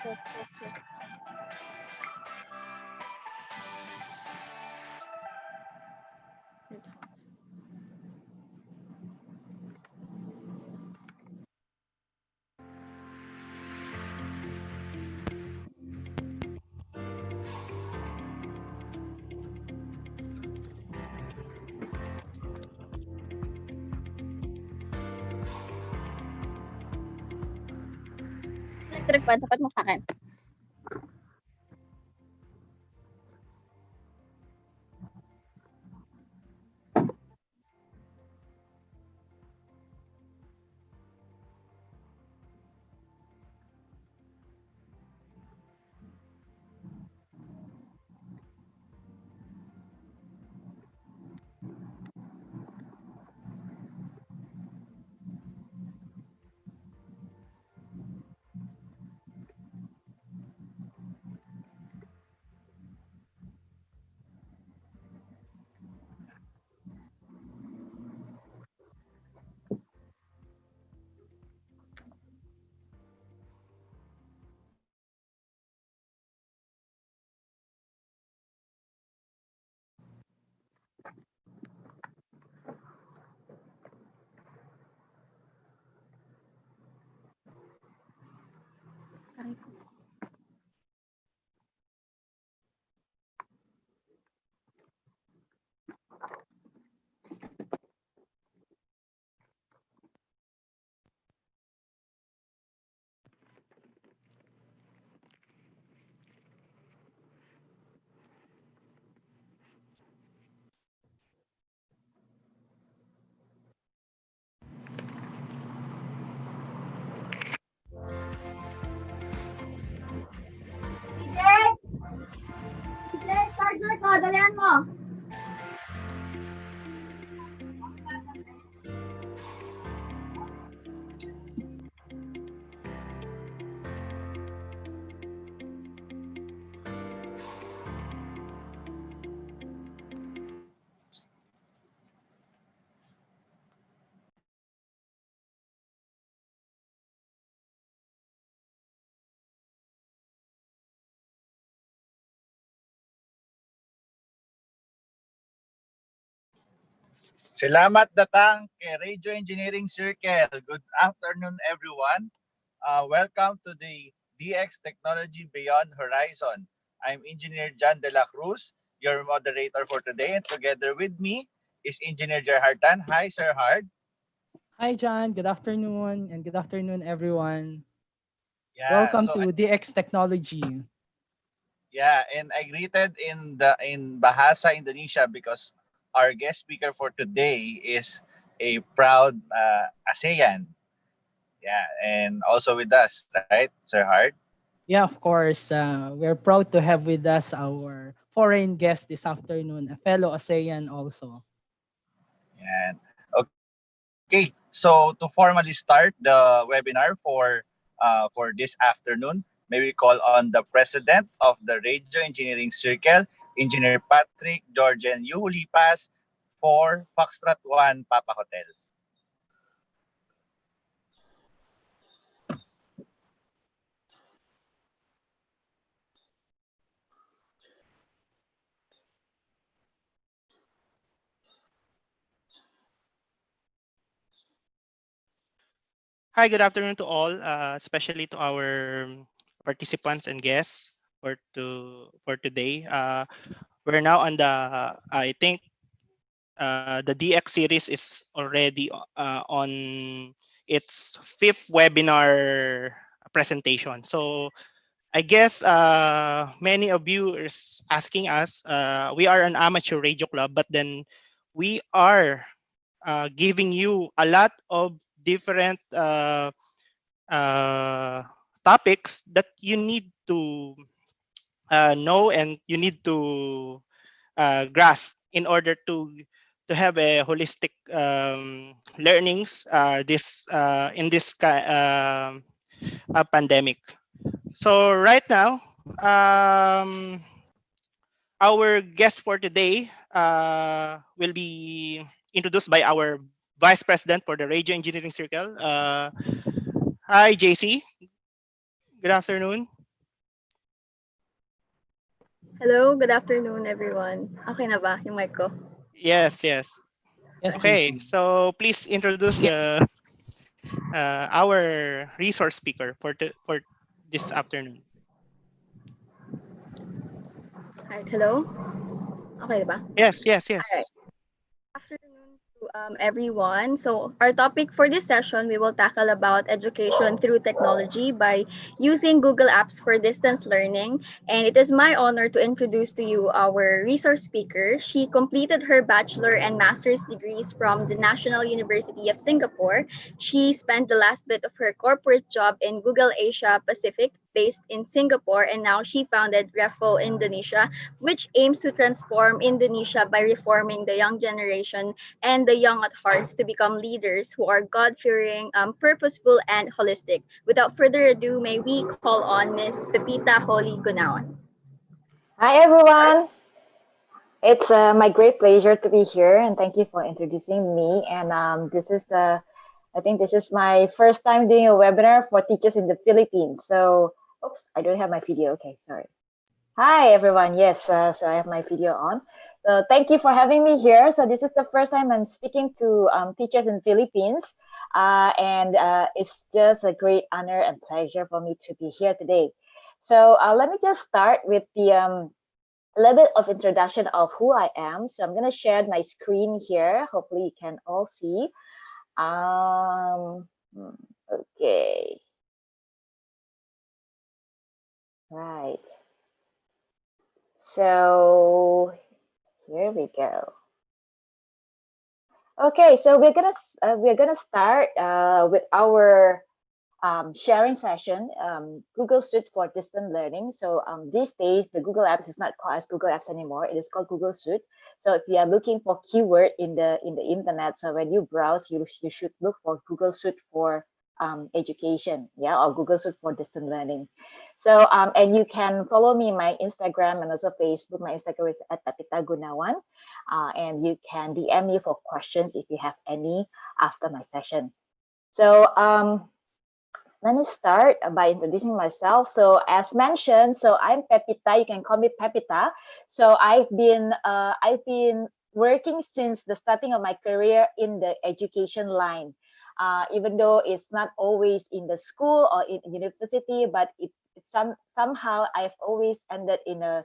Check, check, check. Electric fan, sapat mo sa akin. Aray ko. DJ, charger ko, dalihan mo. Salamat datang kay Radio Engineering Circle. Good afternoon, everyone. Welcome to the DX Technology Beyond Horizon. I'm Engineer John De La Cruz, your moderator for today, and together with me is Engineer Gerhard Tan. Hi, Sir Hard. Hi, John. Good afternoon, and good afternoon, everyone. Yeah, Welcome so to DX Technology. and I greeted in Bahasa Indonesia because our guest speaker for today is a proud ASEAN. Yeah, and also with us, right, Sir Hard? Yeah, of course. We're proud to have with us our foreign guest this afternoon, a fellow ASEAN also. And okay, so to formally start the webinar for this afternoon, may we call on the president of the Radio Engineering Circle, Engineer Patrick Georgian Yuhulipas for Foxtrot 1 Papa Hotel. Hi, good afternoon to all, especially to our participants and guests for today. We're now on the I think the DX series is already on its fifth webinar presentation. So I guess many of you is asking us. We are an amateur radio club, but then we are giving you a lot of different uh, topics that you need to know and you need to grasp in order to have a holistic learnings this in this pandemic. So right now, our guest for today will be introduced by our Vice President for the Radio Engineering Circle. Hi, JC. Good afternoon. Hello, good afternoon, everyone. Okay na ba yung mic ko? Yes, yes. Yes, Okay, JC. so please introduce the our resource speaker for this afternoon. Alright, hello? Okay na ba? Yes, yes, Alright. yes. Afternoon to everyone. So our topic for this session, we will tackle about education through technology by using Google Apps for distance learning. And it is my honor to introduce to you our resource speaker. She completed her bachelor and master's degrees from the National University of Singapore. She spent the last bit of her corporate job in Google Asia Pacific based in Singapore, and now she founded Refo Indonesia, which aims to transform Indonesia by reforming the young generation and the young at hearts to become leaders who are God-fearing, purposeful, and holistic. Without further ado, may we call on Miss Pepita Holly Gunawan. Hi, everyone. It's my great pleasure to be here, and thank you for introducing me. And I think this is my first time doing a webinar for teachers in the Philippines. So, oops, I don't have my video. Okay, sorry. Hi, everyone. Yes, so I have my video on. So thank you for having me here. So this is the first time I'm speaking to teachers in Philippines, and it's just a great honor and pleasure for me to be here today. So let me just start with the a little bit of introduction of who I am. So I'm going to share my screen here. Hopefully you can all see. Okay. Right. So here we go. Okay, so we're gonna start with our sharing session, Google Suite for Distant Learning. So these days, the Google Apps is not called as Google Apps anymore. It is called Google Suite. So if you are looking for keyword in the internet, so when you browse, you should look for Google Suite for education, yeah, or Google Suite for Distant Learning. So and you can follow me in my Instagram and also Facebook. My Instagram is at Pepita Gunawan, and you can DM me for questions if you have any after my session. So let me start by introducing myself. So as mentioned, so I'm Pepita. You can call me Pepita. So I've been working since the starting of my career in the education line. Even though it's not always in the school or in university, but somehow I've always ended in an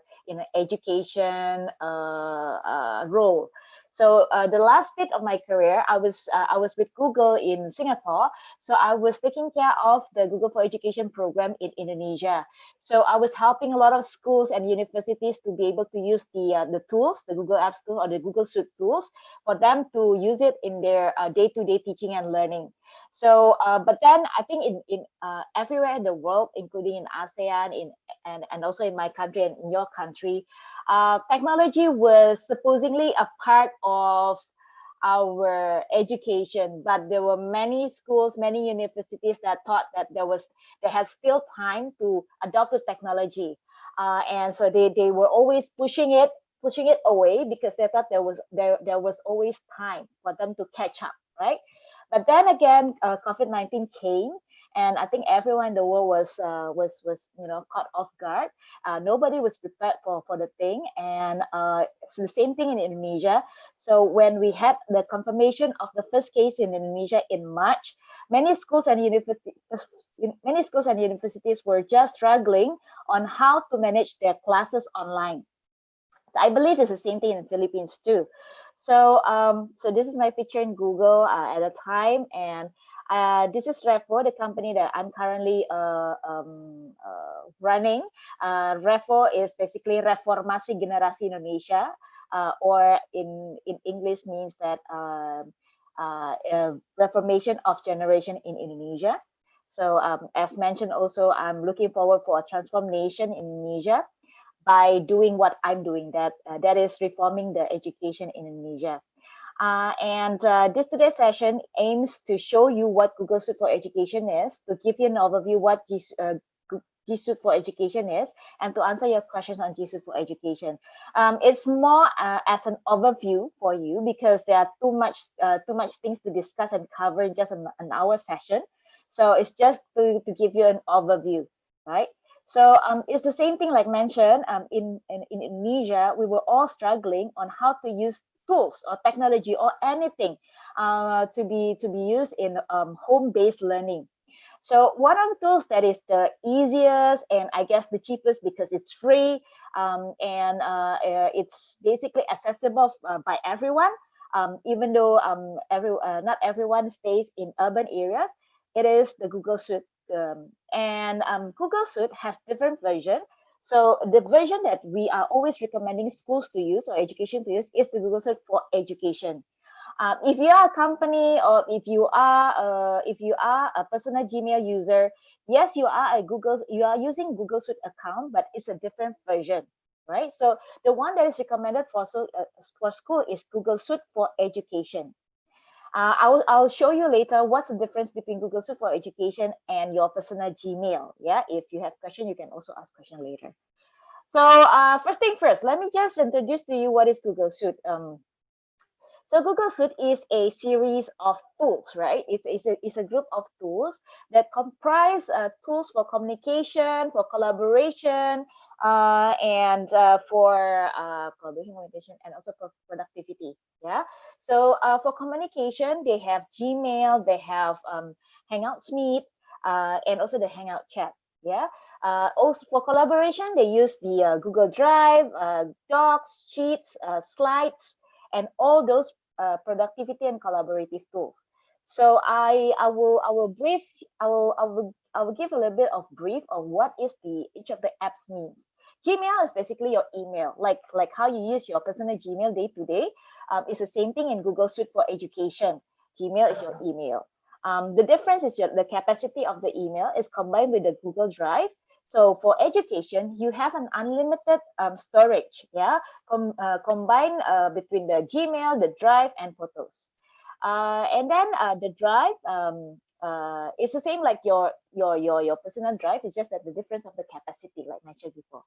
education role. So the last bit of my career, I was with Google in Singapore. So I was taking care of the Google for Education program in Indonesia. So I was helping a lot of schools and universities to be able to use the tools, the Google Apps tool or the Google Suite tools, for them to use it in their day-to-day teaching and learning. So, but then I think in everywhere in the world, including in ASEAN, and also in my country and in your country, technology was supposedly a part of our education, but there were many schools, many universities that thought that they had still time to adopt the technology, and so they were always pushing it away because they thought there was always time for them to catch up, right? But then again, COVID-19 came, and I think everyone in the world was caught off guard. Nobody was prepared for the thing, and it's the same thing in Indonesia. So when we had the confirmation of the first case in Indonesia in March, many schools and universities were just struggling on how to manage their classes online. So I believe it's the same thing in the Philippines too. So so this is my picture in Google at the time, and this is Refo, the company that I'm currently running. Refo is basically Reformasi Generasi Indonesia, or in English means that Reformation of Generation in Indonesia. So as mentioned, also I'm looking forward for a transform nation in Indonesia by doing what I'm doing, that is reforming the education in Indonesia. And this today's session aims to show you what Google Suite for Education is, to give you an overview what G Suite for Education is, and to answer your questions on G Suite for Education. It's more as an overview for you because there are too much things to discuss and cover in just an hour session. So it's just to give you an overview, right? So it's the same thing like mentioned in Indonesia, we were all struggling on how to use tools or technology or anything to be used in home-based learning. So one of the tools that is the easiest and I guess the cheapest because it's free and it's basically accessible by everyone, even though not everyone stays in urban areas. It is the Google Suite, and Google Suite has different version. So the version that we are always recommending schools to use or education to use is the Google Suite for Education. If you are a company or if you are a personal Gmail user, yes, you are using Google Suite account, but it's a different version, right? So the one that is recommended for school is Google Suite for Education. I'll show you later what's the difference between Google Suite for Education and your personal Gmail. Yeah, if you have question, you can also ask question later. So first thing first, let me just introduce to you what is Google Suite. So Google Suite is a series of tools, right? It's a group of tools that comprise tools for communication, for collaboration, and for collaboration, communication, and also for productivity. Yeah. So for communication, they have Gmail, they have Hangouts Meet, and also the Hangout Chat. Yeah. Also for collaboration, they use the Google Drive, Docs, Sheets, Slides, and all those productivity and collaborative tools. So I will give a little bit of brief of what is the each of the apps means. Gmail is basically your email, like how you use your personal Gmail day to day. It's the same thing in Google Suite for Education. Gmail is your email. The difference is the capacity of the email is combined with the Google Drive. So for education, you have an unlimited storage. Yeah, combine between the Gmail, the Drive, and Photos. And then the Drive it's the same like your personal Drive. It's just that the difference of the capacity, like mentioned before.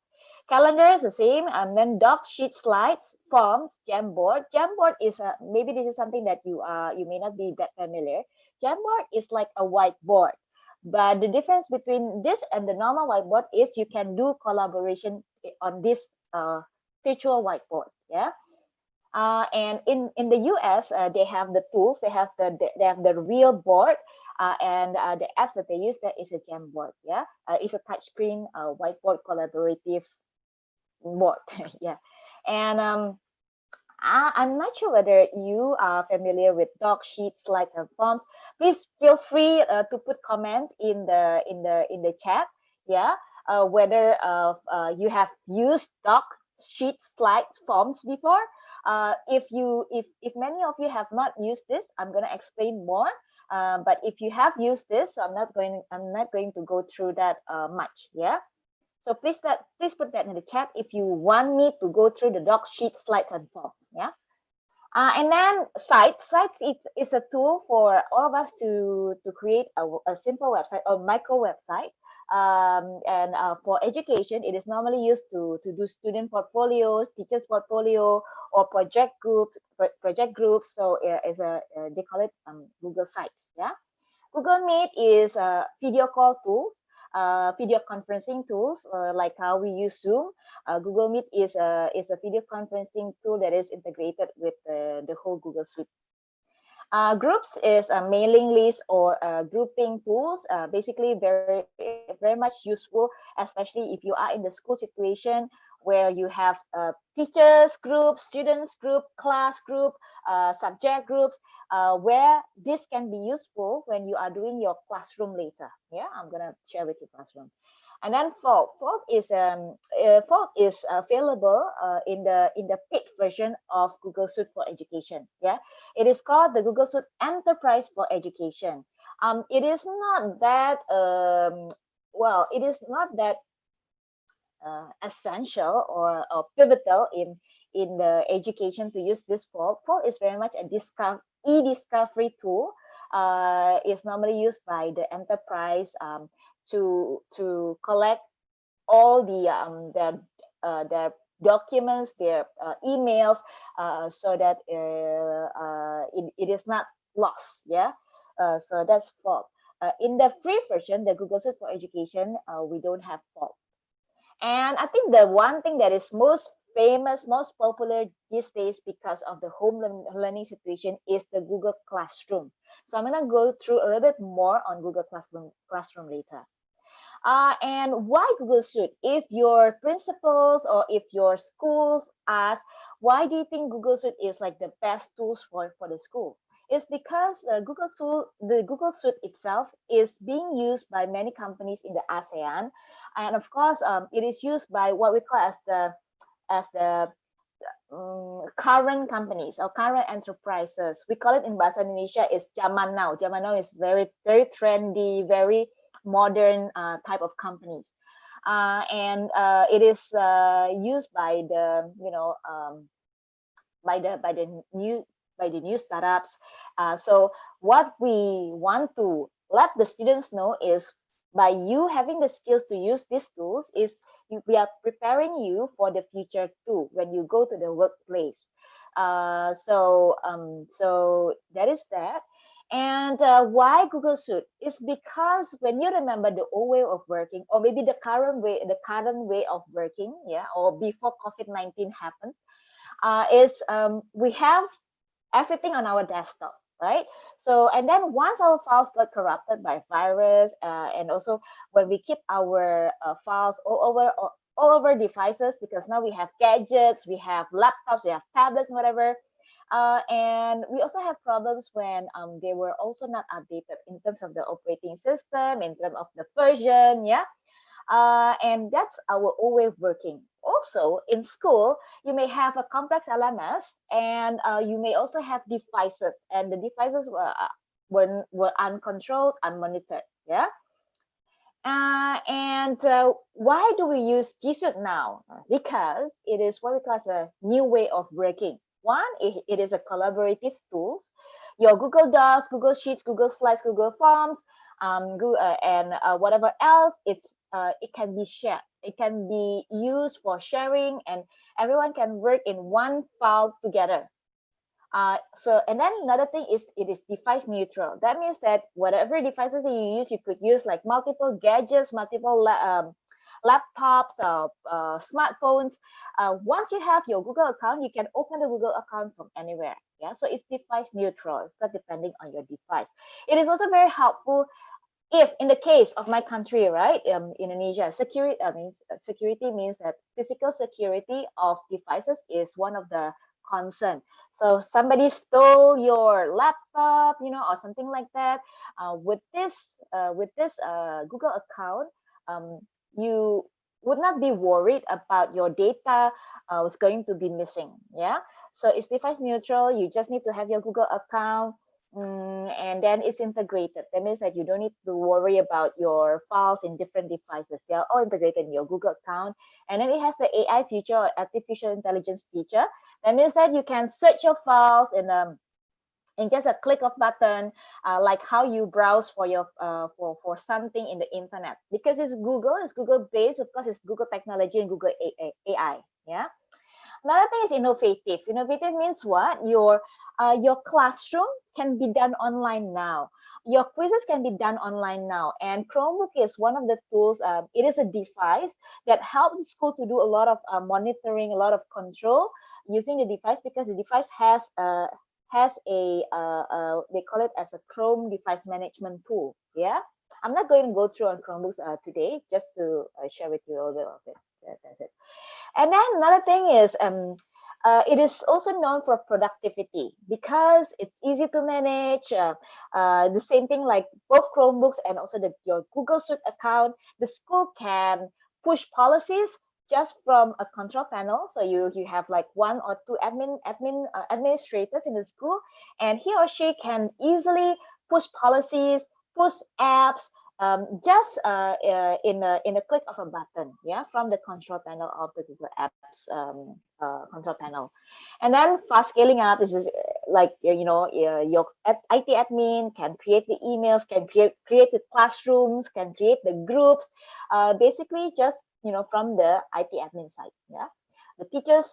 Calendar is the same, and then Doc, Sheet, Slides, Forms, Jamboard. Jamboard is maybe this is something that you may not be that familiar. Jamboard is like a whiteboard. But the difference between this and the normal whiteboard is you can do collaboration on this virtual whiteboard. Yeah. And in the US, they have the tools. They have the real board, and the apps that they use that is a Jamboard. Yeah, it's a touchscreen whiteboard collaborative board. Yeah, and I'm not sure whether you are familiar with doc sheets, slides, and forms. Please feel free to put comments in the chat. Yeah, whether you have used doc sheets, slides, forms before. If many of you have not used this, I'm gonna explain more. But if you have used this, I'm not going to go through that much. Yeah. So please put that in the chat if you want me to go through the doc sheet, slides, and forms. Yeah. And then sites is a tool for all of us to create a simple website or micro website. And for education, it is normally used to do student portfolios, teachers portfolio, or project groups. So they call it Google Sites. Yeah. Google Meet is video call tools, video conferencing tools, like how we use Zoom. Google Meet is a video conferencing tool that is integrated with the whole Google Suite. Groups is a mailing list or grouping tools. Basically, very much useful, especially if you are in the school situation where you have teachers group, students group, class group, subject groups, where this can be useful when you are doing your classroom later. Yeah, I'm gonna share with you classroom. And then Fork is available in the paid version of Google Suite for Education. Yeah, it is called the Google Suite Enterprise for Education. It is not that it is not that essential or pivotal in the education to use this Fork. Fork is very much a e-discovery tool. It's normally used by the enterprise to collect all their documents, their emails, so that it is not lost. Yeah, so that's Fork. In the free version, the Google Suite for Education, we don't have Fork. And I think the one thing that is most famous, most popular these days because of the home learning situation is the Google Classroom. So I'm gonna go through a little bit more on Google Classroom later. And why Google Suite? If your principals or if your schools ask, why do you think Google Suite is like the best tools for the school? It's because the Google Suite itself is being used by many companies in the ASEAN, and of course, it is used by what we call as the current companies or current enterprises. We call it in Bahasa Indonesia is zaman now. Zaman now is very, very trendy, very modern type of companies. And it is used by the, by the new startups. So what we want to let the students know is by you having the skills to use these tools is we are preparing you for the future too when you go to the workplace. So that is that. And why Google Suite? Is because when you remember the old way of working, or maybe the current way of working, yeah, or before COVID-19 happened, is we have everything on our desktop, right? So, and then once our files got corrupted by virus, and also when we keep our files all over devices, because now we have gadgets, we have laptops, we have tablets, whatever. And we also have problems when they were also not updated in terms of the operating system, in terms of the version, yeah. And that's our old way of working. Also, in school, you may have a complex LMS, and you may also have devices, and the devices were uncontrolled, unmonitored. Yeah. And why do we use G Suite now? Because it is what we call as a new way of working. One, it is a collaborative tools. Your Google Docs, Google Sheets, Google Slides, Google Forms, and whatever else, it can be shared. It can be used for sharing, and everyone can work in one file together. And then another thing is it is device neutral. That means that whatever devices that you use, you could use like multiple gadgets, multiple laptops, smartphones. Once you have your Google account, you can open the Google account from anywhere. Yeah, so it's device neutral. It's not depending on your device. It is also very helpful if in the case of my country, right, Indonesia, security means that physical security of devices is one of the concern. So somebody stole your laptop, or something like that. With this Google account, you would not be worried about your data was going to be missing. Yeah. So it's device neutral. You just need to have your Google account. And then it's integrated. That means that you don't need to worry about your files in different devices. They are all integrated in your Google account. And then it has the AI feature or artificial intelligence feature. That means that you can search your files in just a click of button, like how you browse for your for something in the internet. Because it's Google based. Of course, it's Google technology and Google AI. Yeah. Another thing is innovative. Innovative means what? Your classroom can be done online now. Your quizzes can be done online now. And Chromebook is one of the tools. It is a device that helps the school to do a lot of monitoring, a lot of control using the device, because the device has a they call it as a Chrome device management tool. Yeah. I'm not going to go through on Chromebooks today, just to share with you a little bit of it. That's it. And then another thing is it is also known for productivity because it's easy to manage. The same thing like both Chromebooks and also your Google Suite account, the school can push policies just from a control panel. So you have like one or two administrators in the school, and he or she can easily push policies, push apps, just in a click of a button, yeah, from the control panel of the Google Apps control panel. And then fast scaling up is like your IT admin can create the emails, can create the classrooms, can create the groups, basically just from the IT admin side. Yeah, the teachers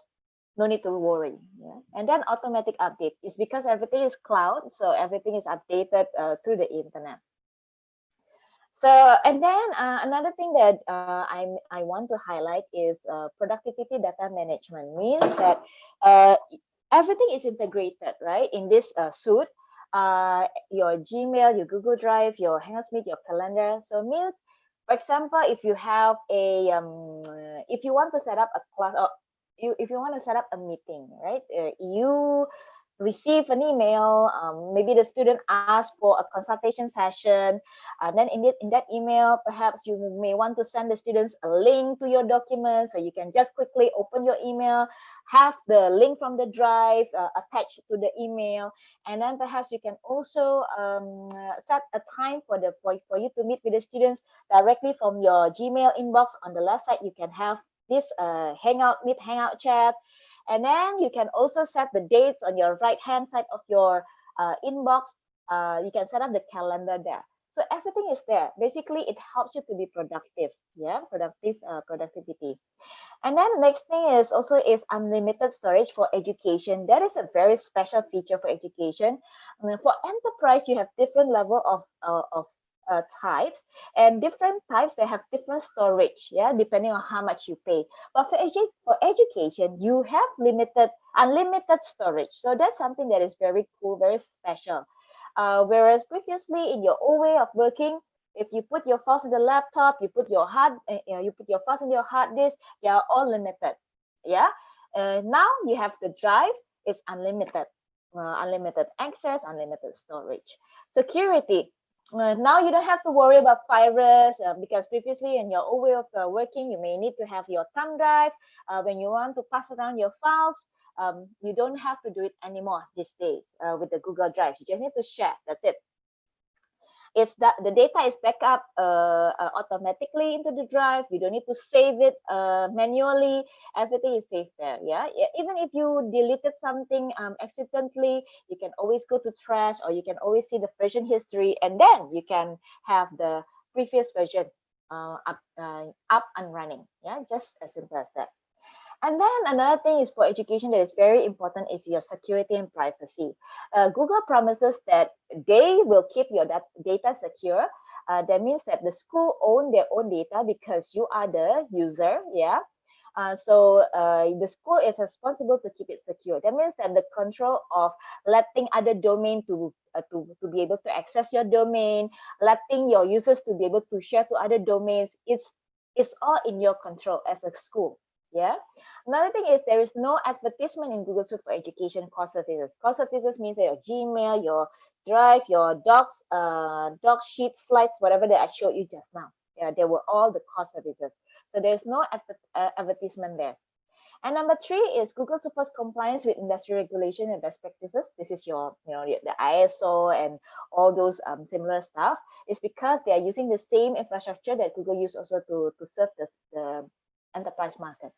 no need to worry. Yeah, and then automatic update is because everything is cloud, so everything is updated through the internet. So, and then another thing that I want to highlight is productivity data management. Means that uh, everything is integrated, right? In this suite, your Gmail, your Google Drive, your Hangouts Meet, your calendar. So means, for example, if you have a if you want to set up a class, or if you want to set up a meeting, right? You receive an email. Maybe the student asked for a consultation session, and then in that email, perhaps you may want to send the students a link to your document, so you can just quickly open your email, have the link from the drive attached to the email, and then perhaps you can also set a time for you to meet with the students directly from your Gmail inbox. On the left side, you can have this hangout chat, and then you can also set the dates on your right hand side of your inbox. You can set up the calendar there. So everything is there. Basically, it helps you to be productive. Yeah, productivity. And then the next thing is unlimited storage for education. That is a very special feature for education. I mean, for enterprise, you have different level of types, and different types they have different storage. Yeah, depending on how much you pay. But for education, you have unlimited storage. So that's something that is very cool, very special. Whereas previously in your old way of working, if you put your files in the laptop, you put your files in your hard disk, they are all limited. Yeah. Now you have the drive. It's unlimited, unlimited access, unlimited storage. Security. Now you don't have to worry about virus because previously in your old way of working, you may need to have your thumb drive when you want to pass around your files. You don't have to do it anymore these days with the Google Drive. You just need to share. That's it. It's that the data is backed up automatically into the drive. You don't need to save it manually. Everything is saved there. Yeah. Even if you deleted something accidentally, you can always go to trash, or you can always see the version history, and then you can have the previous version up and running. Yeah, just as simple as that. And then another thing is for education that is very important is your security and privacy. Google promises that they will keep your data secure. That means that the school own their own data because you are the user. Yeah. So the school is responsible to keep it secure. That means that the control of letting other domain to be able to access your domain, letting your users to be able to share to other domains, it's all in your control as a school. Yeah. Another thing is there is no advertisement in Google Suite for Education core services. Core services means that your Gmail, your Drive, your doc sheet, slides, whatever that I showed you just now. Yeah, they were all the core services. So there's no advertisement there. And number three is Google supports compliance with industry regulation and best practices. This is the ISO and all those similar stuff. It's because they are using the same infrastructure that Google use also to serve the enterprise market.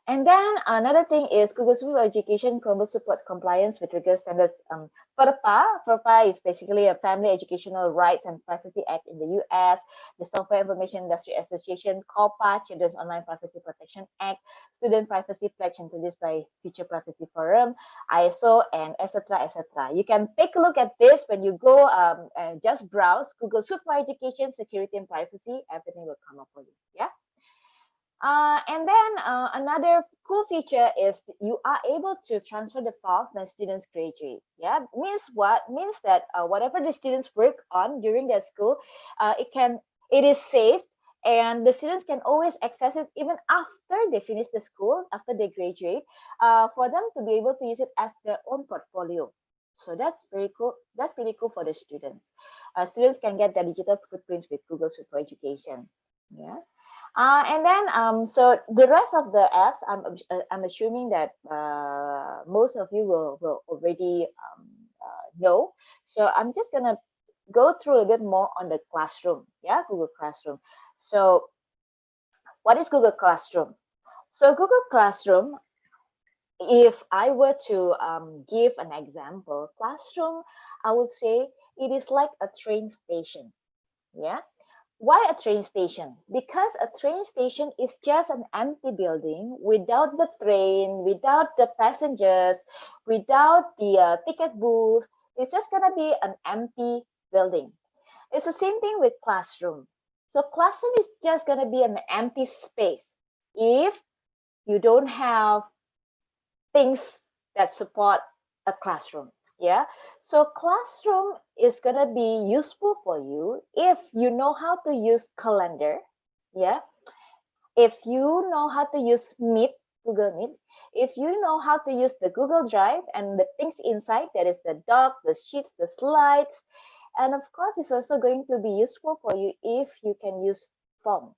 And then another thing is Google Suite for Education Chromebook supports compliance with rigorous standards. FERPA is basically a Family Educational Rights and Privacy Act in the US, the Software Information Industry Association, COPPA, Children's Online Privacy Protection Act, Student Privacy Pledge introduced by Future Privacy Forum, ISO, and etc. etc. You can take a look at this when you go and just browse Google Suite for Education, Security and Privacy. Everything will come up for you. Yeah. And then another cool feature is you are able to transfer the files when students graduate. Yeah, means what? Means that whatever the students work on during their school, it is saved, and the students can always access it even after they finish the school, after they graduate, for them to be able to use it as their own portfolio. So that's very cool. That's pretty cool for the students. Students can get their digital footprints with Google Suite for Education. Yeah. And then, so the rest of the apps, I'm assuming that most of you will already know. So I'm just gonna go through a bit more on the classroom. Yeah, Google Classroom. So what is Google Classroom? So Google Classroom, if I were to give an example, Classroom, I would say it is like a train station. Yeah. Why a train station? Because a train station is just an empty building without the train, without the passengers, without the ticket booth. It's just going to be an empty building. It's the same thing with classroom. So classroom is just going to be an empty space if you don't have things that support a classroom. Yeah. So classroom is going to be useful for you if you know how to use calendar. Yeah. If you know how to use Meet, Google Meet, if you know how to use the Google Drive and the things inside, that is the doc, the sheets, the slides, and of course, it's also going to be useful for you if you can use form.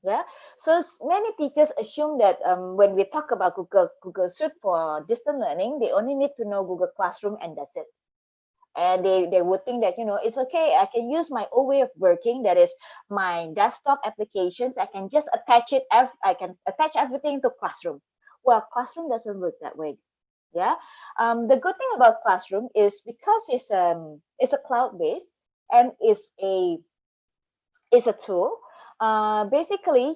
Yeah. So many teachers assume that when we talk about Google Suite for distance learning, they only need to know Google Classroom and that's it. And they would think that, it's okay, I can use my old way of working, that is my desktop applications, I can just attach it, I can attach everything to Classroom. Well, Classroom doesn't work that way. Yeah. The good thing about Classroom is because it's a cloud based and it's a tool. Basically,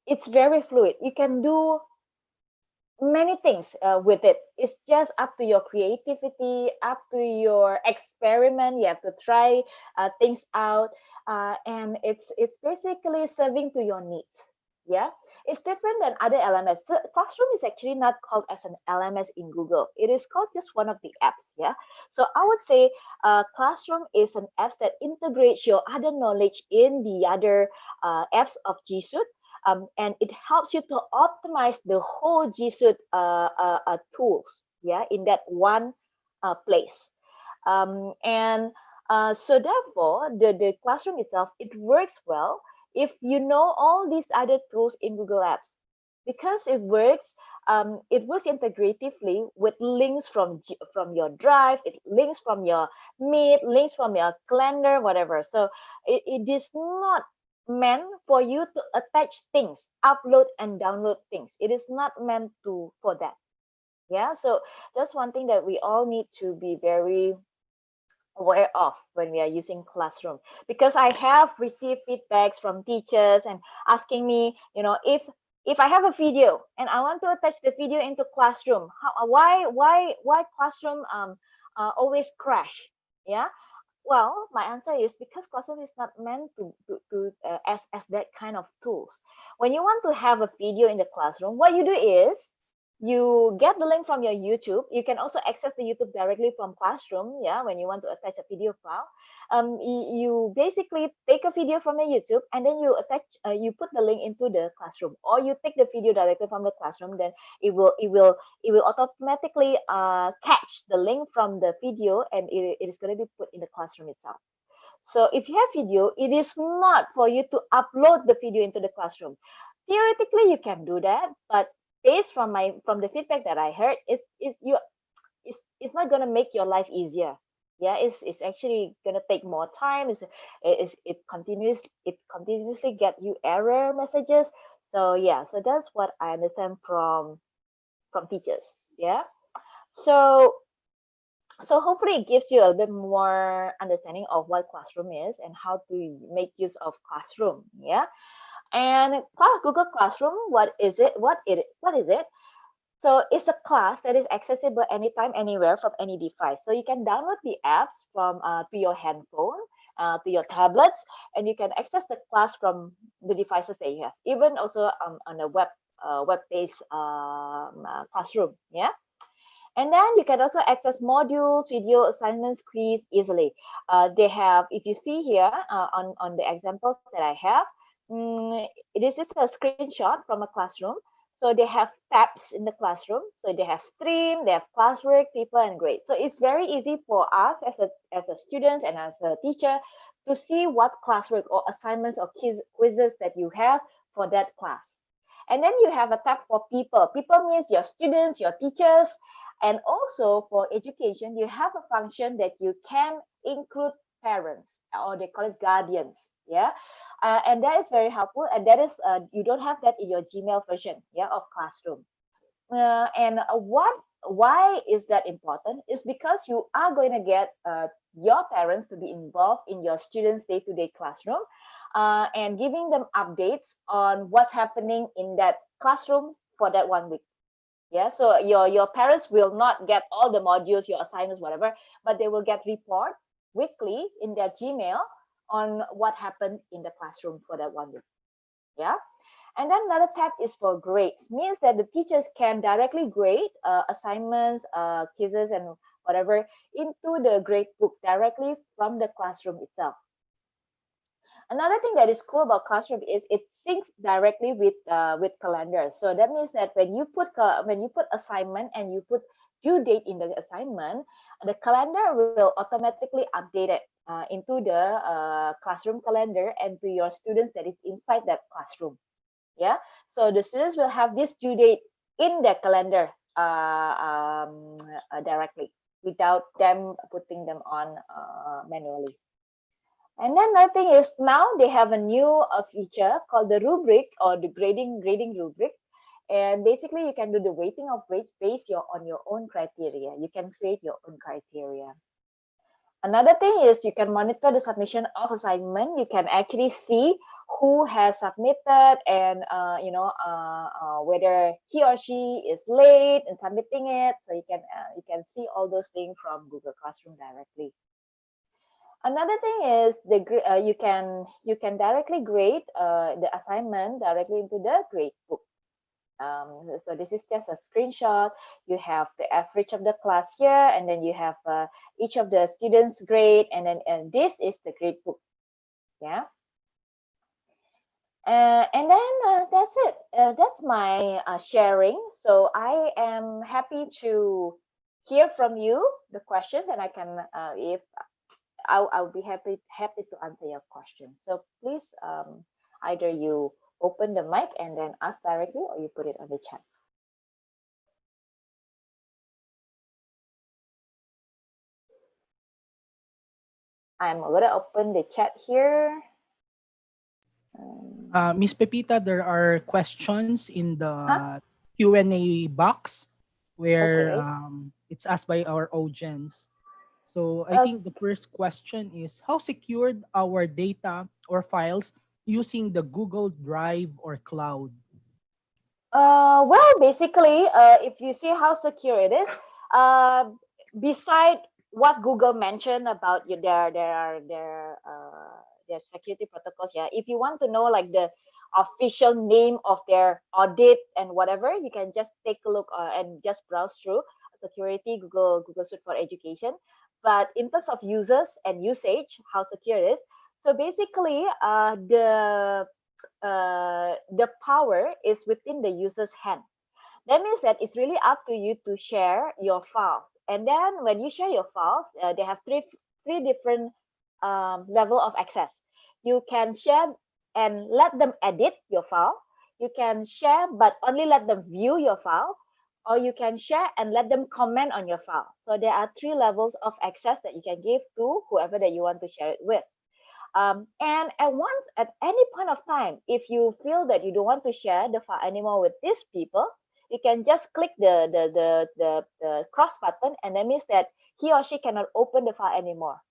it's very fluid. You can do many things with it. It's just up to your creativity, up to your experiment. You have to try things out, and it's basically serving to your needs. Yeah, it's different than other LMS. So Classroom is actually not called as an LMS in Google. It is called just one of the apps. Yeah, so I would say Classroom is an app that integrates your other knowledge in the other apps of G Suite, and it helps you to optimize the whole G Suite tools, yeah, in that one place. And so therefore, the classroom itself, it works well if you know all these other tools in Google Apps, because it works integratively with links from your Drive, it links from your Meet, links from your calendar, whatever. So it is not meant for you to attach things, upload and download things. It is not meant to for that. Yeah, so that's one thing that we all need to be very aware of when we are using Classroom, because I have received feedbacks from teachers and asking me, if I have a video and I want to attach the video into Classroom, why Classroom always crash? Yeah. Well, my answer is because Classroom is not meant as that kind of tools. When you want to have a video in the classroom, what you do is you get the link from your YouTube. You can also access the YouTube directly from Classroom. Yeah, when you want to attach a video file, you basically take a video from the YouTube and then you put the link into the Classroom, or you take the video directly from the Classroom. Then it will automatically catch the link from the video, and it is going to be put in the Classroom itself. So if you have video, it is not for you to upload the video into the Classroom. Theoretically, you can do that, but based from the feedback that I heard, it's not gonna make your life easier. Yeah, it's actually gonna take more time. It continuously get you error messages. So yeah, so that's what I understand from teachers. Yeah. So hopefully it gives you a bit more understanding of what Classroom is and how to make use of Classroom. Yeah. And Google Classroom, what is it? What is it? So it's a class that is accessible anytime, anywhere from any device. So you can download the apps from to your handphone, to your tablets, and you can access the class from the devices that you have. Even also on a web-based classroom. Yeah. And then you can also access modules, video assignments, quiz easily. They have, if you see here on the examples that I have, this is a screenshot from a classroom. So they have tabs in the classroom. So they have stream, they have classwork, people, and grade. So it's very easy for us as a student and as a teacher to see what classwork or assignments or quizzes that you have for that class. And then you have a tab for people. People means your students, your teachers, and also for education, you have a function that you can include parents, or they call it guardians. Yeah. And that is very helpful. And that is, you don't have that in your Gmail version, yeah, of Classroom. And why is that important? Is because you are going to get your parents to be involved in your students' day-to-day classroom, and giving them updates on what's happening in that classroom for that 1 week. Yeah, so your parents will not get all the modules, your assignments, whatever, but they will get report weekly in their Gmail on what happened in the classroom for that 1 week. Yeah. And then another tab is for grades, means that the teachers can directly grade assignments, quizzes, and whatever into the grade book directly from the classroom itself. Another thing that is cool about Classroom is it syncs directly with calendar. So that means that when you put assignment and you put due date in the assignment, the calendar will automatically update it into the classroom calendar and to your students that is inside that classroom. Yeah, so the students will have this due date in their calendar directly without them putting them on manually. And then another thing is now they have a new feature called the rubric or the grading rubric. And basically you can do the weighting of grades based on your own criteria. You can create your own criteria. Another thing is you can monitor the submission of assignment. You can actually see who has submitted and whether he or she is late in submitting it. So you can see all those things from Google Classroom directly. Another thing is you can directly grade the assignment directly into the grade book. So this is just a screenshot. You have the average of the class here, and then you have each of the students' grade, and this is the grade book. Yeah. And then that's it. That's my sharing. So I am happy to hear from you the questions, and I can if I'll be happy to answer your question. So please, either you open the mic and then ask directly, or you put it on the chat. I'm gonna open the chat here. Miss Pepita, there are questions in the Q&A box where Okay. it's asked by our audience. So I think the first question is, how secured our data or files using the Google Drive or cloud? Well, basically, if you see how secure it is, beside what Google mentioned about their security protocols, yeah. If you want to know like the official name of their audit and whatever, you can just take a look and just browse through security Google Suite for Education. But in terms of users and usage, how secure it is. So basically, the power is within the user's hand. That means that it's really up to you to share your files. And then when you share your files, they have three different level of access. You can share and let them edit your file. You can share but only let them view your file, or you can share and let them comment on your file. So there are three levels of access that you can give to whoever that you want to share it with. And at any point of time, if you feel that you don't want to share the file anymore with these people, you can just click the cross button, and that means that he or she cannot open the file anymore.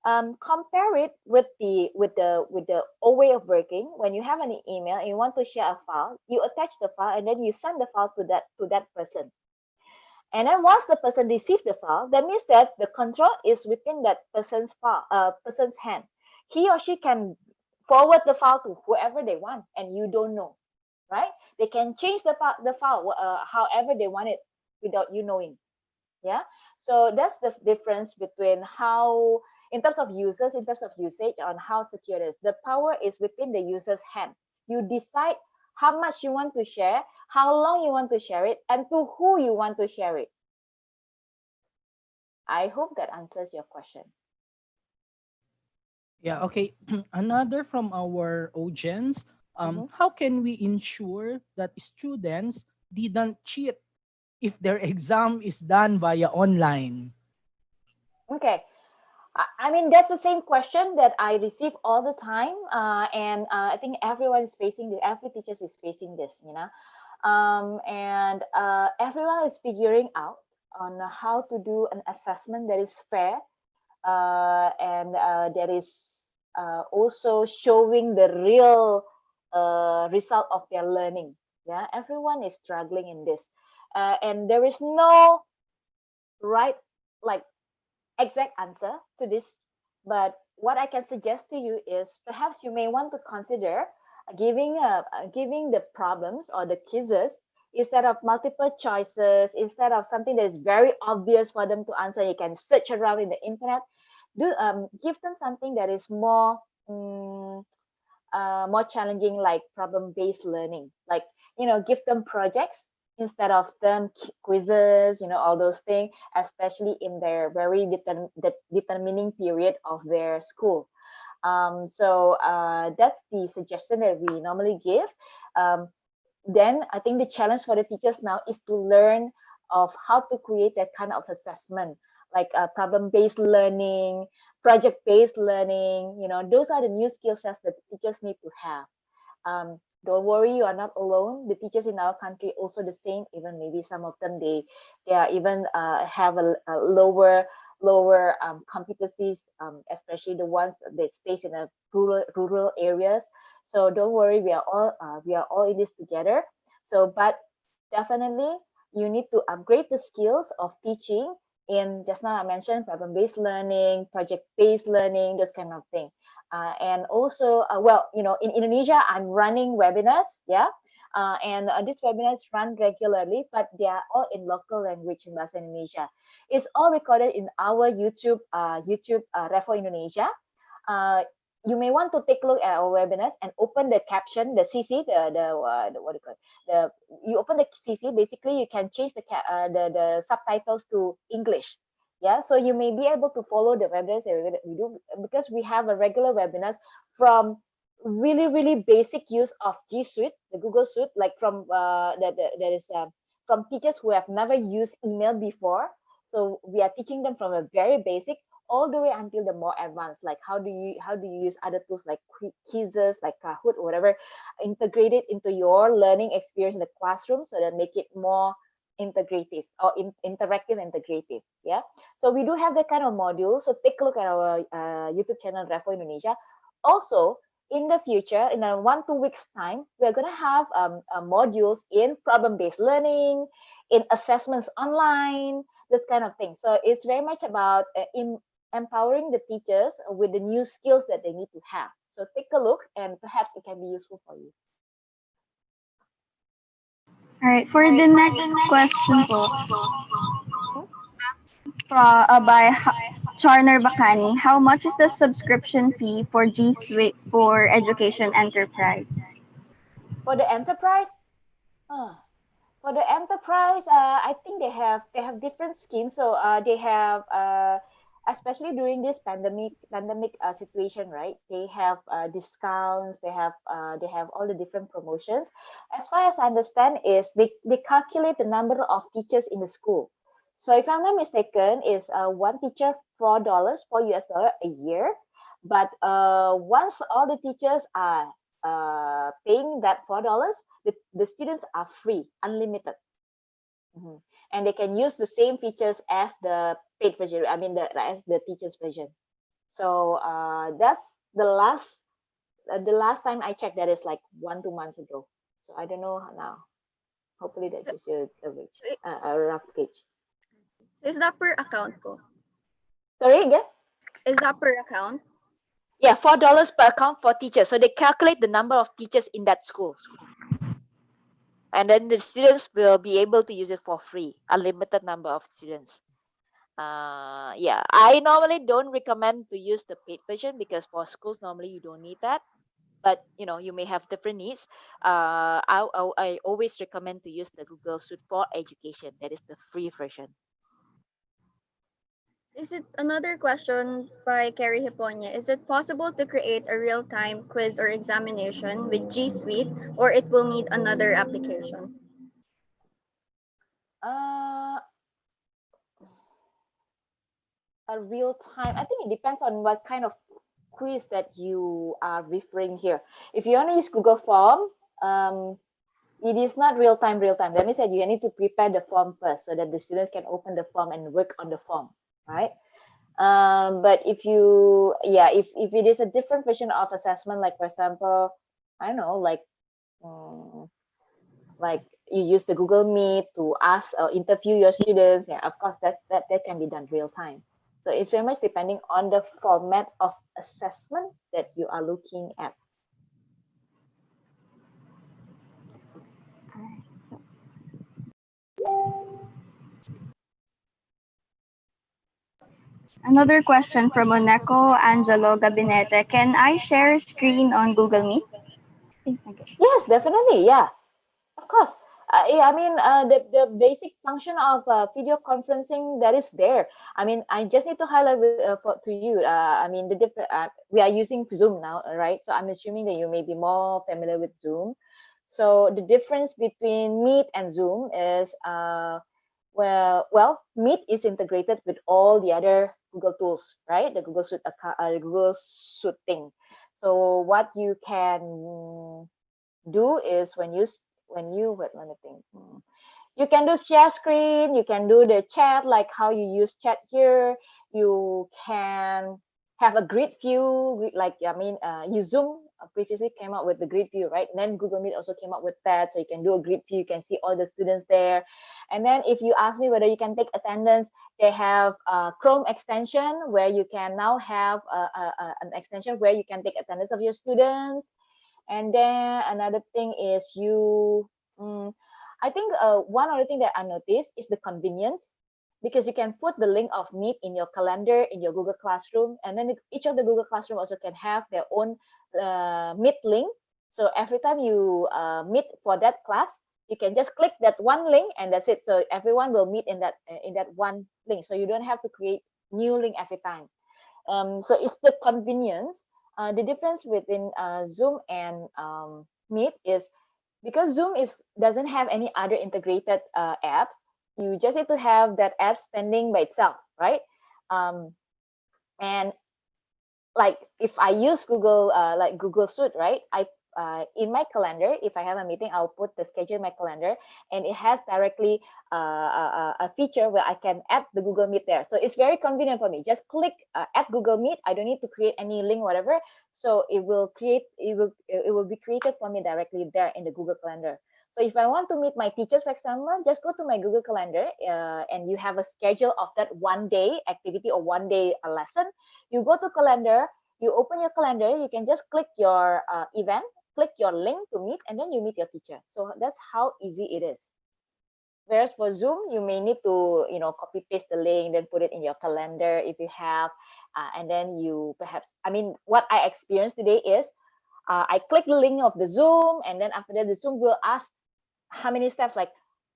Compare it with the old way of working. When you have an email and you want to share a file, you attach the file and then you send the file to that person. And then once the person receives the file, that means that the control is within that person's hand. He or she can forward the file to whoever they want, and you don't know, right? They can change the file however they want it without you knowing. Yeah. So that's the difference between how, in terms of users, in terms of usage, on how secure it is. The power is within the user's hand. You decide how much you want to share, how long you want to share it, and to who you want to share it. I hope that answers your question. Yeah, okay. Another from our audience, Mhm. how can we ensure that students didn't cheat if their exam is done via online? Okay. I mean, that's the same question that I receive all the time. And I think everyone is facing this, every teacher is facing this, and everyone is figuring out on how to do an assessment that is fair and that is also showing the real result of their learning. Yeah, everyone is struggling in this, and there is no right like exact answer to this, but what I can suggest to you is perhaps you may want to consider giving the problems or the quizzes instead of multiple choices, instead of something that is very obvious for them to answer. You can search around in the internet. Do give them something that is more challenging, like problem-based learning. Like, give them projects instead of them quizzes, all those things, especially in their very determining period of their school. So that's the suggestion that we normally give. Then I think the challenge for the teachers now is to learn of how to create that kind of assessment, like problem-based learning, project-based learning. Those are the new skill sets that teachers need to have. Don't worry, you are not alone. The teachers in our country also the same. Even maybe some of them they are even have a lower competencies, especially the ones that stays in a rural areas. So don't worry, we are all in this together. So, but definitely you need to upgrade the skills of teaching in, just now I mentioned, problem-based learning, project-based learning, those kind of thing. And also, well, in Indonesia, I'm running webinars, yeah. And these webinars run regularly, but they are all in local language in Bahasa Indonesia. It's all recorded in our YouTube Revo Indonesia. You may want to take a look at our webinars and open the caption, the CC, the what do you call it? You open the CC. Basically, you can change the subtitles to English. Yeah, so you may be able to follow the webinars that we do, because we have a regular webinars from really basic use of G Suite, the Google Suite, like from that is from teachers who have never used email before. So we are teaching them from a very basic all the way until the more advanced, like how do you use other tools like quizzes, like Kahoot or whatever, integrate it into your learning experience in the classroom, so that make it more integrative or interactive integrative. Yeah, so we do have that kind of module. So take a look at our YouTube channel Revo Indonesia. Also, in the future, in a 1-2 weeks time, we're going to have modules in problem-based learning, in assessments online, this kind of thing. So it's very much about in empowering the teachers with the new skills that they need to have. So take a look, and perhaps it can be useful for you. All right, for the next question po, by Charner Bacani, how much is the subscription fee for G Suite for Education Enterprise? For the enterprise, I think they have different schemes. So they have especially during this pandemic situation, right? They have discounts. They have all the different promotions. As far as I understand, is they calculate the number of teachers in the school. So if I'm not mistaken, is one teacher $4 $4 a year. But once all the teachers are paying that $4, the students are free, unlimited. And they can use the same features as the paid version. I mean, as the teacher's version. So that's the last time I checked. That is like 1-2 months ago. So I don't know now. Hopefully that gives you a rough gauge. Is that per account po? Sorry again? Is that per account? Yeah, $4 per account for teachers. So they calculate the number of teachers in that school. And then the students will be able to use it for free, unlimited number of students. Yeah, I normally don't recommend to use the paid version, because for schools normally you don't need that. But you may have different needs. I always recommend to use the Google Suite for Education. That is the free version. Is it another question by Kerry Hiponya? Is it possible to create a real-time quiz or examination with G Suite, or it will need another application? A real time, I think it depends on what kind of quiz that you are referring here. If you want to use Google Form, it is not real time. That means that you need to prepare the form first, so that the students can open the form and work on the form, right? But if it is a different version of assessment, like for example, I don't know, like you use the Google Meet to ask or interview your students, yeah, of course that can be done real time. So it's very much depending on the format of assessment that you are looking at. Alright, so another question from Oneko Angelo Gabinete. Can I share screen on Google Meet? Okay. Yes, definitely. Yeah, of course. Yeah, I mean, the basic function of video conferencing that is there. I mean, I just need to highlight to you. I mean, the different. We are using Zoom now, right? So I'm assuming that you may be more familiar with Zoom. So the difference between Meet and Zoom is, well, Meet is integrated with all the other Google tools, right? The Google Suite account, Google Suite thing. So what you can do is when you wait, let me think. You can do share screen, you can do the chat like how you use chat here. You can have a grid view, like I mean, you Zoom previously came up with the grid view, right? And then Google Meet also came up with that, so you can do a grid view. You can see all the students there. And then if you ask me whether you can take attendance, they have a Chrome extension where you can now have an extension where you can take attendance of your students. And then another thing is I think one other thing that I noticed is the convenience, because you can put the link of Meet in your calendar in your Google Classroom, and then each of the Google Classroom also can have their own Meet link. So every time you meet for that class, you can just click that one link and that's it. So everyone will meet in that one link. So you don't have to create new link every time. So it's the convenience. The difference between Zoom and Meet is because Zoom doesn't have any other integrated apps. You just need to have that app standing by itself, right? Um, and like if I use Google, like Google Suite, right? I in my calendar, if I have a meeting, I'll put the schedule in my calendar, and it has directly a feature where I can add the Google Meet there. So it's very convenient for me. Just click add Google Meet. I don't need to create any link, whatever. So it will be created for me directly there in the Google Calendar. So if I want to meet my teachers, for example, just go to my Google Calendar, and you have a schedule of that one day activity or one day lesson. You go to calendar, you open your calendar, you can just click your event, click your link to meet, and then you meet your teacher. So that's how easy it is. Whereas for Zoom, you may need to, copy paste the link, then put it in your calendar if you have, and then you perhaps, I mean, what I experienced today is I click the link of the Zoom, and then after that, the Zoom will ask how many steps, like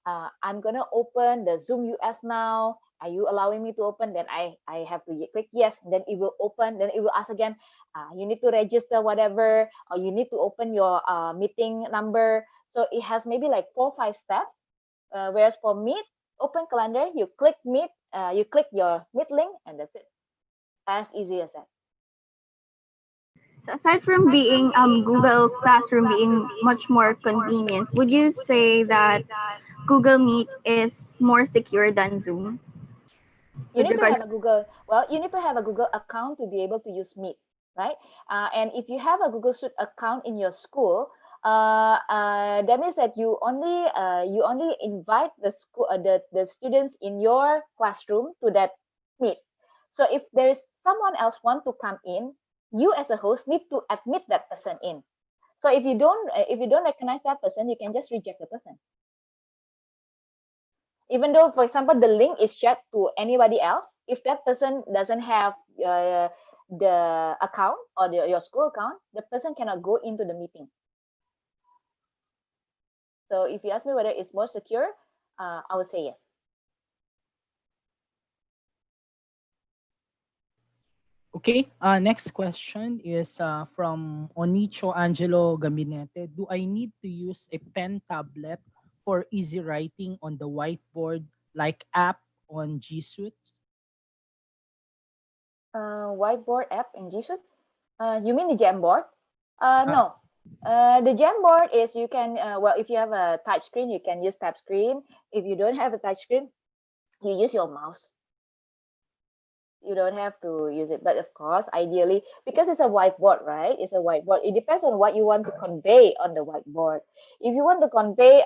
I'm gonna open the Zoom US now. Are you allowing me to open? Then I have to click yes, then it will open. Then it will ask again, you need to register whatever, or you need to open your meeting number. So it has maybe like 4 or 5 steps. Whereas for Meet, open calendar, you click Meet, you click your Meet link, and that's it. As easy as that. So aside from being Google Classroom being much more convenient, would you say that Google Meet is more secure than Zoom You with need to regards? have a you need to have a Google account to be able to use Meet, right? And if you have a Google Suite account in your school, that means that you only invite the school the students in your classroom to that Meet. So if there is someone else want to come in, you as a host need to admit that person in. So if you don't recognize that person, you can just reject the person. Even though, for example, the link is shared to anybody else, if that person doesn't have the account or your school account, the person cannot go into the meeting. So if you ask me whether it's more secure, I would say yes. Okay, next question is from Onicho Angelo Gambinete. Do I need to use a pen tablet for easy writing on the whiteboard like app on G Suite? Whiteboard app in G Suite? You mean the Jamboard? Uh, No. The Jamboard is you can, if you have a touch screen, you can use tap screen. If you don't have a touch screen, you use your mouse. You don't have to use it, but of course, ideally, because it's a whiteboard, right? It's a whiteboard. It depends on what you want to convey on the whiteboard. If you want to convey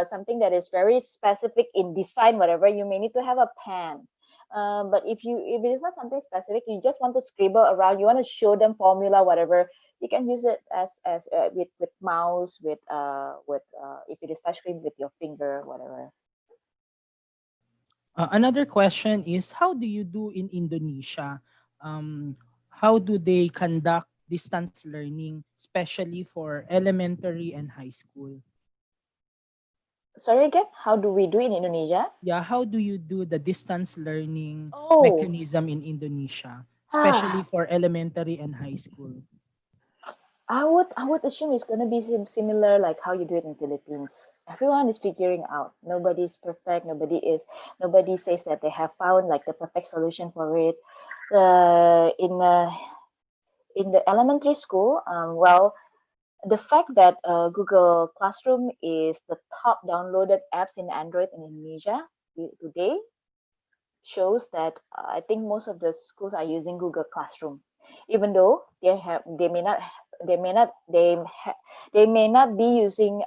something that is very specific in design, whatever, you may need to have a pen. But if it is not something specific, you just want to scribble around, you want to show them formula, whatever, you can use it as with mouse, with if it is touchscreen, with your finger, whatever. Another question is, how do you do in Indonesia? Um, how do they conduct distance learning, especially for elementary and high school? Sorry again, how do we do in Indonesia? Yeah, how do you do the distance learning Oh, mechanism in Indonesia, especially ah, for elementary and high school? I would assume it's gonna be similar like how you do it in Philippines. Everyone is figuring out. Nobody's perfect. Nobody says that they have found like the perfect solution for it. Uh, in uh, in the elementary school, well, the fact that Google Classroom is the top downloaded apps in Android in Indonesia today shows that I think most of the schools are using Google Classroom, even though they may not be using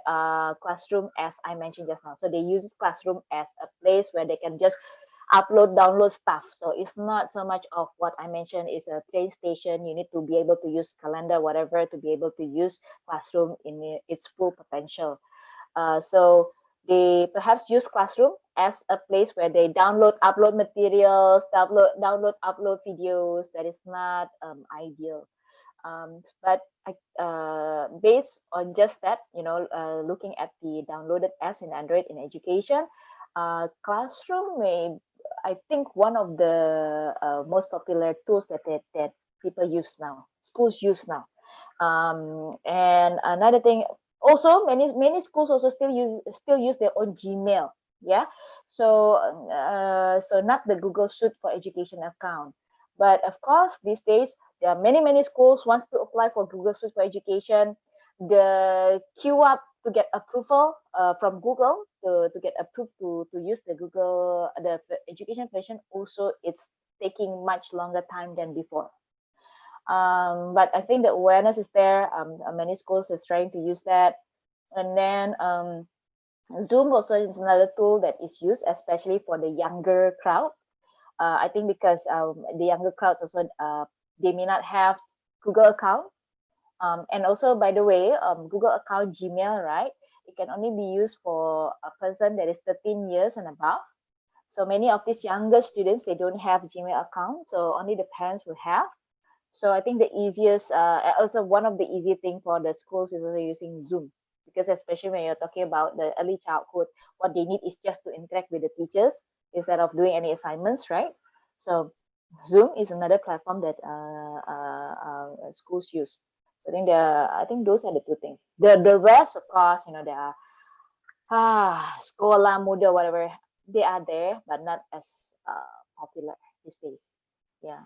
Classroom as I mentioned just now. So they use Classroom as a place where they can just upload, download stuff. So it's not so much of what I mentioned is a train station. You need to be able to use calendar, whatever, to be able to use Classroom in its full potential. So they perhaps use Classroom as a place where they download, upload materials, upload videos. That is not ideal. But based on just that, looking at the downloaded apps in Android in education, Classroom may, I think, one of the most popular tools that people use now, schools use now. And another thing, also many schools also still use their own Gmail. Yeah, so not the Google Suite for Education account, but of course these days there are many schools wants to apply for Google Suite for Education. The queue up to get approval from Google to get approved to use the education version, also it's taking much longer time than before. But I think the awareness is there. Many schools is trying to use that. And then Zoom also is another tool that is used, especially for the younger crowd. I think because the younger crowds also they may not have Google account. And also, by the way, Google account Gmail, right? It can only be used for a person that is 13 years and above. So many of these younger students, they don't have Gmail account, so only the parents will have. So I think the easiest, also one of the easy thing for the schools is also using Zoom, because especially when you're talking about the early childhood, what they need is just to interact with the teachers instead of doing any assignments, right? So Zoom is another platform that schools use. So I think those are the two things. The rest, of course, there are Sekolah Muda, whatever, they are there, but not as popular these days. Yeah.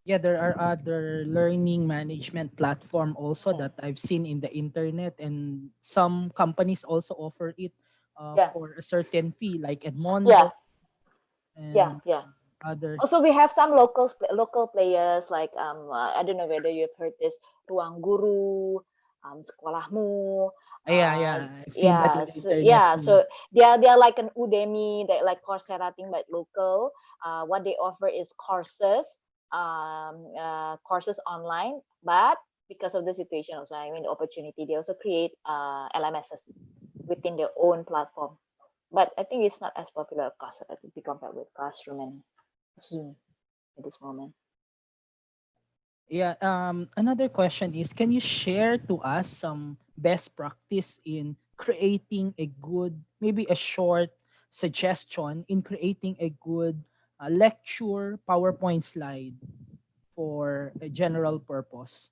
Yeah, there are other learning management platform also Mm. that I've seen in the internet, and some companies also offer it Yeah. for a certain fee, like Yeah. Edmondo Yeah. and Yeah. others. Also, we have some local players like I don't know whether you've heard this Ruang Guru, Sekolahmu. Yeah, Uh, yeah, I've seen that in yeah, the so internet yeah, too. so they are like an Udemy, they like Coursera thing, but local. What they offer is courses online, but because of the situation also, I mean the opportunity, they also create LMSs within their own platform. But I think it's not as popular, of course, to be compared with Classroom and Zoom at this moment. Yeah, another question is, can you share to us some best practice in creating a good, maybe a short suggestion in creating a good lecture PowerPoint slide for a general purpose?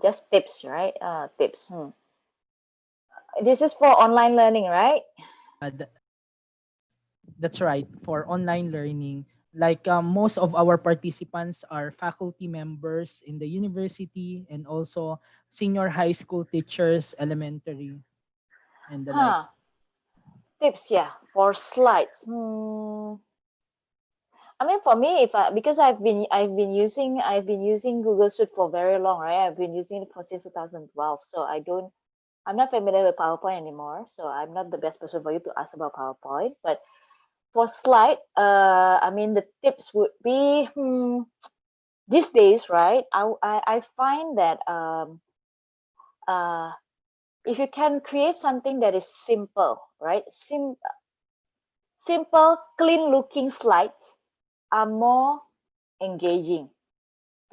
Just tips, right? Tips. This is for online learning, right? Uh, th- that's right, for online learning. Like most of our participants are faculty members in the university and also senior high school teachers, elementary, and the Huh. likes. Tips, yeah, for slides. I mean, for me, if because I've been using Google Suite for very long, right? I've been using it for since 2012, so I'm not familiar with PowerPoint anymore. So I'm not the best person for you to ask about PowerPoint. But for slide, I mean, the tips would be these days, right? I find that uh, if you can create something that is simple, right? Simple, clean looking slides are more engaging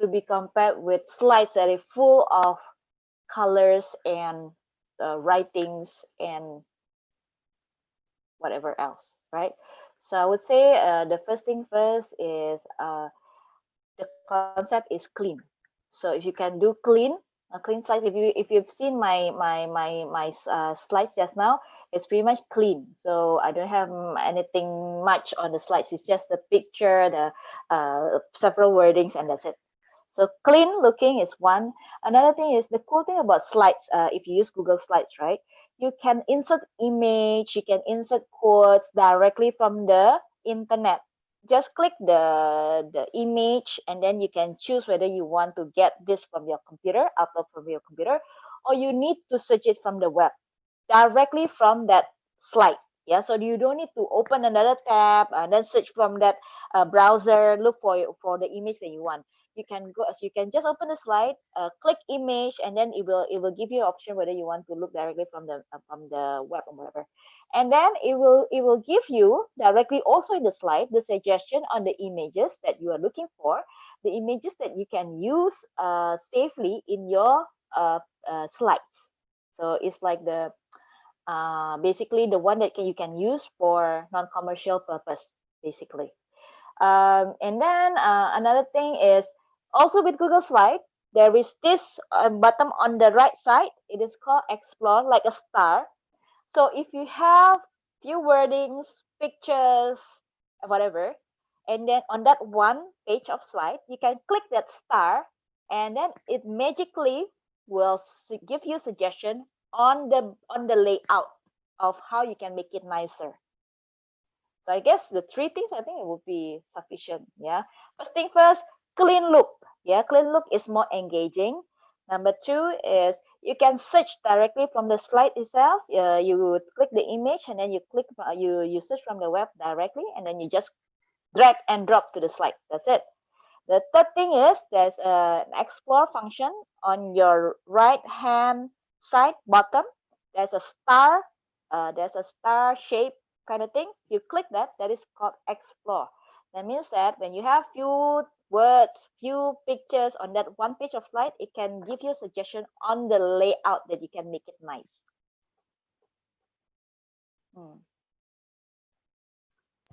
to be compared with slides that are full of colors and writings and whatever else, right? So I would say the first thing first is the concept is clean. So if you can do clean slides, if you've seen my slides just now, it's pretty much clean. So I don't have anything much on the slides. It's just the picture, the several wordings, and that's it. So clean looking is one. Another thing is the cool thing about slides. If you use Google Slides, right, you can insert image, you can insert quotes directly from the internet. Just click the image, and then you can choose whether you want to get this from your computer, upload from your computer, or you need to search it from the web directly from that slide. Yeah, so you don't need to open another tab and then search from that browser, look for the image that you want. You can go, so you can just open the slide, click image, and then it will give you an option whether you want to look directly from the web or whatever. And then it will give you directly also in the slide the suggestion on the images that you are looking for, the images that you can use safely in your slides. So it's like the basically the one that you can use for non-commercial purpose, basically. And then another thing is also with Google Slide, there is this button on the right side. It is called Explore, like a star. So if you have few wordings, pictures, whatever, and then on that one page of slide, you can click that star, and then it magically will give you suggestion on the layout of how you can make it nicer. So I guess the three things, I think it would be sufficient. Yeah. First thing first, clean look. Yeah, clean look is more engaging. Number two is you can search directly from the slide itself. You would click the image, and then you search from the web directly, and then you just drag and drop to the slide. That's it. The third thing is there's an explore function on your right hand side bottom. There's a star. There's a star shape kind of thing. You click that. That is called explore. That means that when you have few words, few pictures on that one page of slide, it can give you a suggestion on the layout that you can make it nice.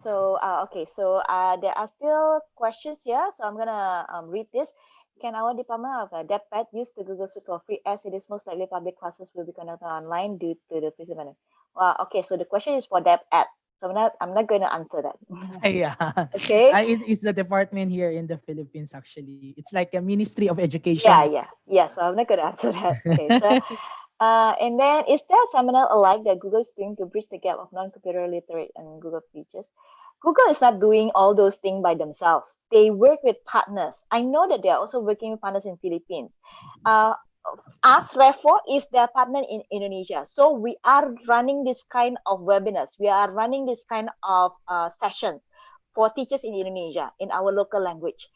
So okay, so there are still questions here, so I'm gonna read this. Can our Department of DepEd use the Google Suite for free, as it is most likely public classes will be conducted online due to the physical? Okay, so the question is for DepEd, so I'm not going to answer that. Yeah. Okay. It's the department here in the Philippines, actually. It's like a Ministry of Education. Yeah. So I'm not going to answer that. Okay. So and then is there a seminar alike that Google is doing to bridge the gap of non-computer literate and Google features? Google is not doing all those things by themselves. They work with partners. I know that they are also working with partners in Philippines. Ask Revo is their partner in Indonesia. So we are running this kind of webinars. We are running this kind of sessions for teachers in Indonesia in our local language.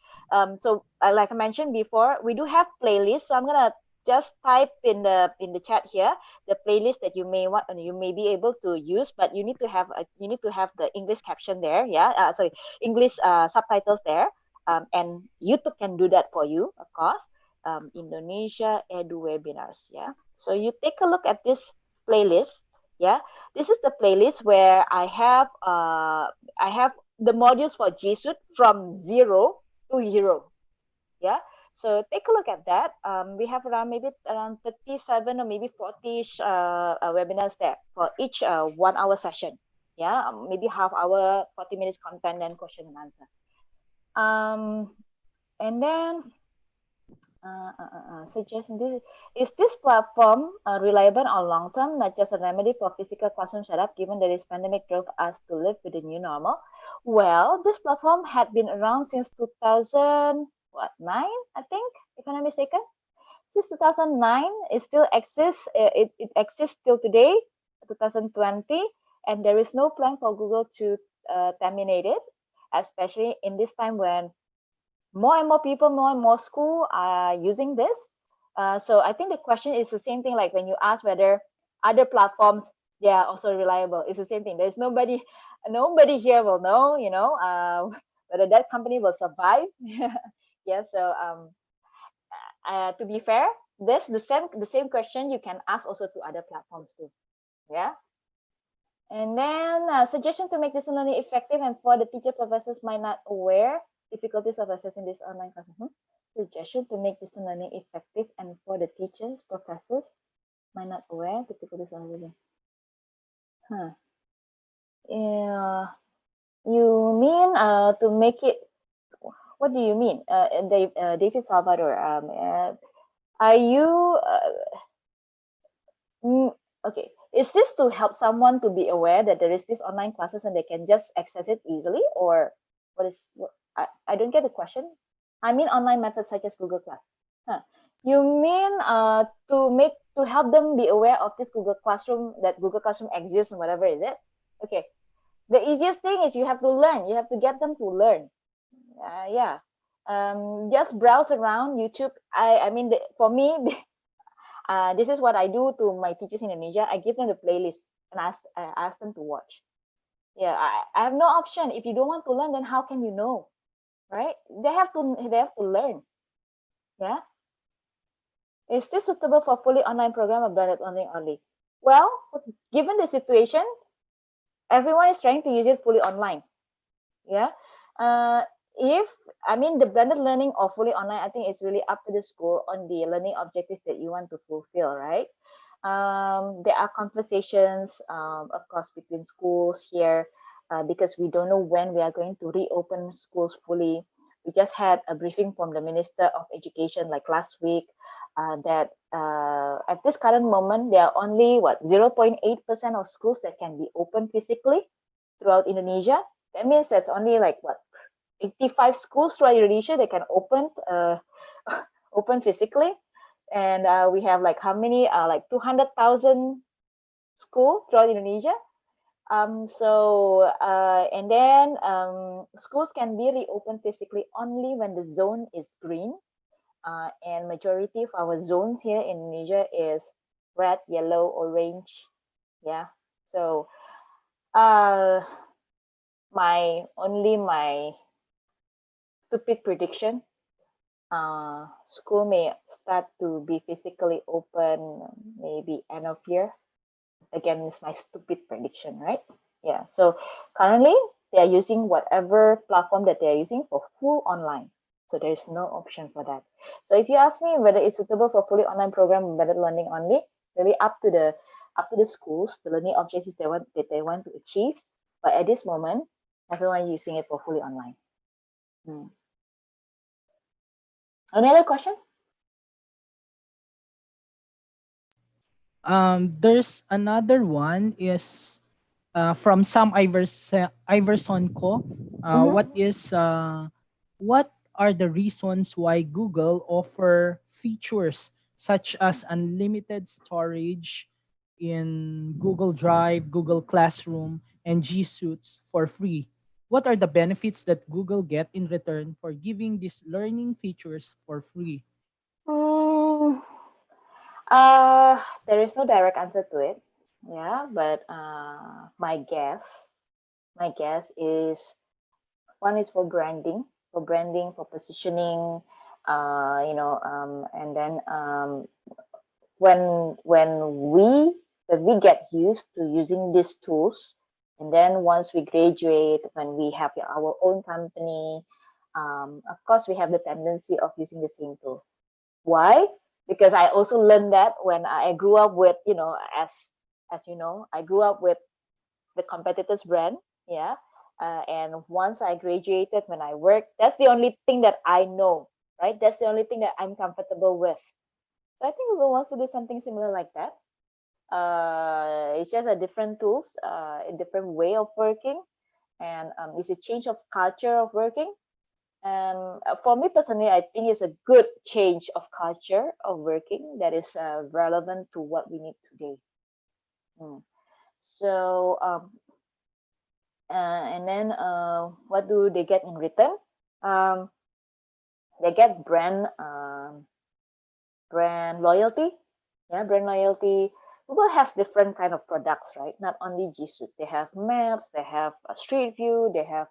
So like I mentioned before, we do have playlists. So I'm gonna just type in the chat here the playlist that you may want and you may be able to use, but you need to have the English caption there. Yeah, sorry, English subtitles there. And YouTube can do that for you, of course. Indonesia Edu Webinars. Yeah, so you take a look at this playlist. Yeah, this is the playlist where I have the modules for G Suite from 0 to hero. Yeah, so take a look at that. We have around 37 or maybe 40 webinars there for each 1 hour session. Yeah, maybe half hour, 40 minutes content and question and answer. And then suggestion, this platform reliable or long term, not just a remedy for physical classroom setup, given that this pandemic drove us to live with the new normal? Well, this platform had been around since 2009, I think, if I'm not mistaken. Since 2009, it still exists. It exists till today, 2020, and there is no plan for Google to terminated, especially in this time when more and more people, more and more school are using this. So I think the question is the same thing like when you ask whether other platforms they are also reliable. It's the same thing. There's nobody here will know, whether that company will survive. Yeah. So to be fair, this the same question you can ask also to other platforms too. Yeah. And then suggestion to make this learning effective and for the teacher professors might not aware difficulties of accessing this online class. Suggestion to make this learning effective and for the teachers professors might not aware difficulties of accessing. Yeah. You mean to make it? What do you mean, David Salvador? Are you? Okay. Is this to help someone to be aware that there is this online classes and they can just access it easily, or what is? I don't get the question. I mean, online methods such as Google Class. You mean to help them be aware of this Google Classroom, that Google Classroom exists and whatever is it? Okay. The easiest thing is you have to learn. You have to get them to learn. Yeah. Just browse around YouTube. I mean, for me, this is what I do to my teachers in Indonesia. I give them the playlist and ask them to watch. Yeah, I have no option. If you don't want to learn, then how can you know, right? They have to learn. Yeah. Is this suitable for fully online program or blended learning only? Well, given the situation, everyone is trying to use it fully online. Yeah. If I mean the blended learning or fully online, I think it's really up to the school on the learning objectives that you want to fulfill, right? There are conversations, of course, between schools here because we don't know when we are going to reopen schools fully. We just had a briefing from the Minister of Education like last week that at this current moment, there are only 0.8% of schools that can be open physically throughout Indonesia. That means that's only 85 schools throughout Indonesia that can open open physically, and we have how many 200,000 school throughout Indonesia. And then schools can be reopened physically only when the zone is green, and majority of our zones here in Indonesia is red, yellow, orange. Yeah. So my stupid prediction, school may start to be physically open maybe end of year. Again, it's my stupid prediction, right? Yeah. So currently they are using whatever platform that they are using for full online. So there is no option for that. So if you ask me whether it's suitable for fully online program embedded learning only, really up to the schools, the learning objectives that they want to achieve. But at this moment, everyone is using it for fully online. Any other question? There's another one is from Sam Iversonko. What are the reasons why Google offer features such as unlimited storage in Google Drive, Google Classroom, and G Suites for free? What are the benefits that Google get in return for giving these learning features for free? Mm, there is no direct answer to it. Yeah, but my guess is one is for branding, for positioning, and then when we get used to using these tools, and then once we graduate, when we have our own company, of course we have the tendency of using the same tool. Why? Because I also learned that when I grew up with, as you know, I grew up with the competitor's brand. Yeah. And once I graduated, when I worked, that's the only thing that I know, right? That's the only thing that I'm comfortable with. So I think Google wants to do something similar like that. It's just a different tools, a different way of working, and it's a change of culture of working. And for me personally, I think it's a good change of culture of working that is relevant to what we need today. So And then what do they get in return? Um, they get brand loyalty. Yeah, brand loyalty. Google has different kind of products, right? Not only G Suite. They have maps, they have a street view, they have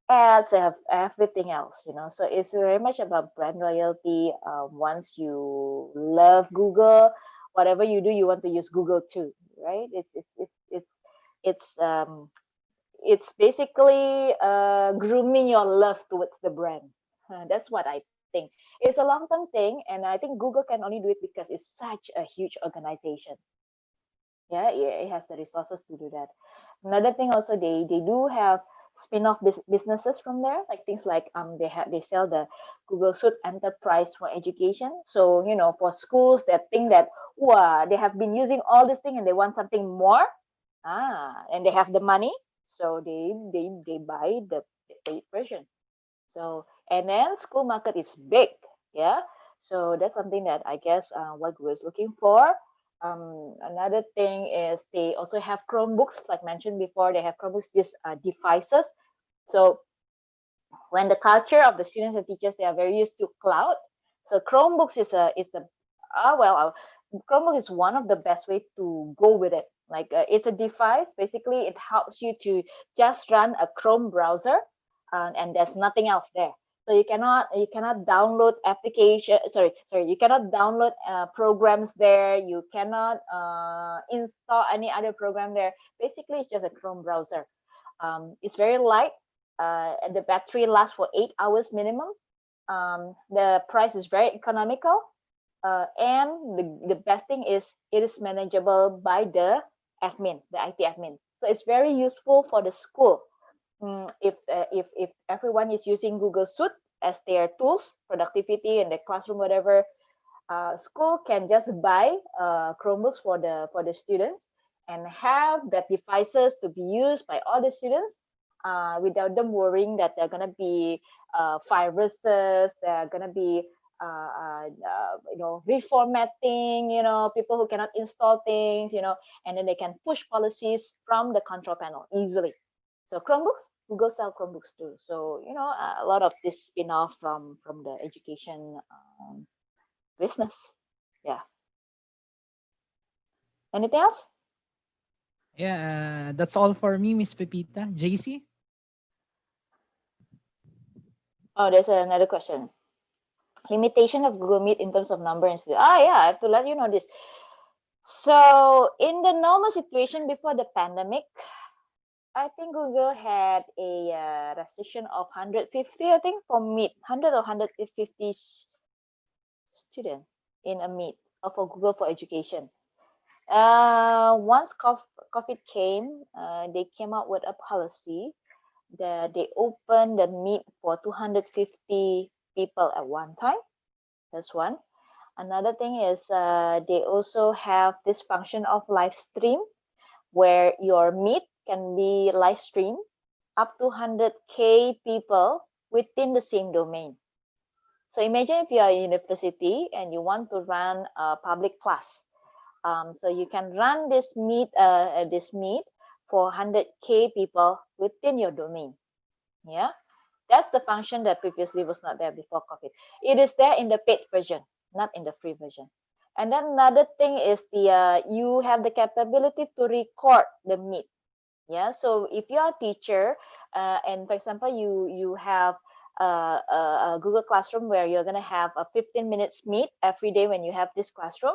ads, they have everything else, So it's very much about brand loyalty. Once you love Google, whatever you do, you want to use Google too, right? It's it's basically grooming your love towards the brand. That's what I think. It's a long term thing, and I think Google can only do it because it's such a huge organization. Yeah, it has the resources to do that. Another thing also, they do have spin-off businesses from there, like things like they sell the Google Suite Enterprise for education. So for schools that think that wow, they have been using all this thing and they want something more, and they have the money, so they buy the paid version. So, and then school market is big, yeah. So that's something that I guess what Google is looking for. Another thing is they also have Chromebooks, like mentioned before. They have Chromebooks, these devices. So when the culture of the students and teachers, they are very used to cloud. So Chromebooks is the Chromebook is one of the best way to go with it. Like it's a device. Basically, it helps you to just run a Chrome browser, and there's nothing else there. So you cannot download application. Sorry. You cannot download programs there. You cannot install any other program there. Basically, it's just a Chrome browser. It's very light. And the battery lasts for 8 hours minimum. The price is very economical, and the best thing is it is manageable by the admin, the IT admin. So it's very useful for the school. If everyone is using Google Suite as their tools, productivity and the classroom, whatever, school can just buy Chromebooks for the students and have that devices to be used by all the students without them worrying that they're gonna be viruses, they're gonna be reformatting, people who cannot install things, and then they can push policies from the control panel easily. So Chromebooks, Google sell Chromebooks too. So a lot of this spin-off from the education business. Yeah. Anything else? Yeah, that's all for me, Miss Pepita. JC? Oh, there's another question. Limitation of Google Meet in terms of number and students. Yeah, I have to let you know this. So in the normal situation before the pandemic, I think Google had a restriction of 150, I think, for Meet, 100 or 150 students in a Meet for Google for Education. Once COVID came, they came out with a policy that they opened the Meet for 250 people at one time. That's one. Another thing is they also have this function of live stream where your Meet can be live streamed up to 100K people within the same domain. So imagine if you are a university and you want to run a public class. So you can run this Meet for 100K people within your domain. Yeah, that's the function that previously was not there before COVID. It is there in the paid version, not in the free version. And then another thing is you have the capability to record the Meet. Yeah, so if you are a teacher, and for example, you have a Google Classroom where you're gonna have a 15 minutes Meet every day when you have this classroom.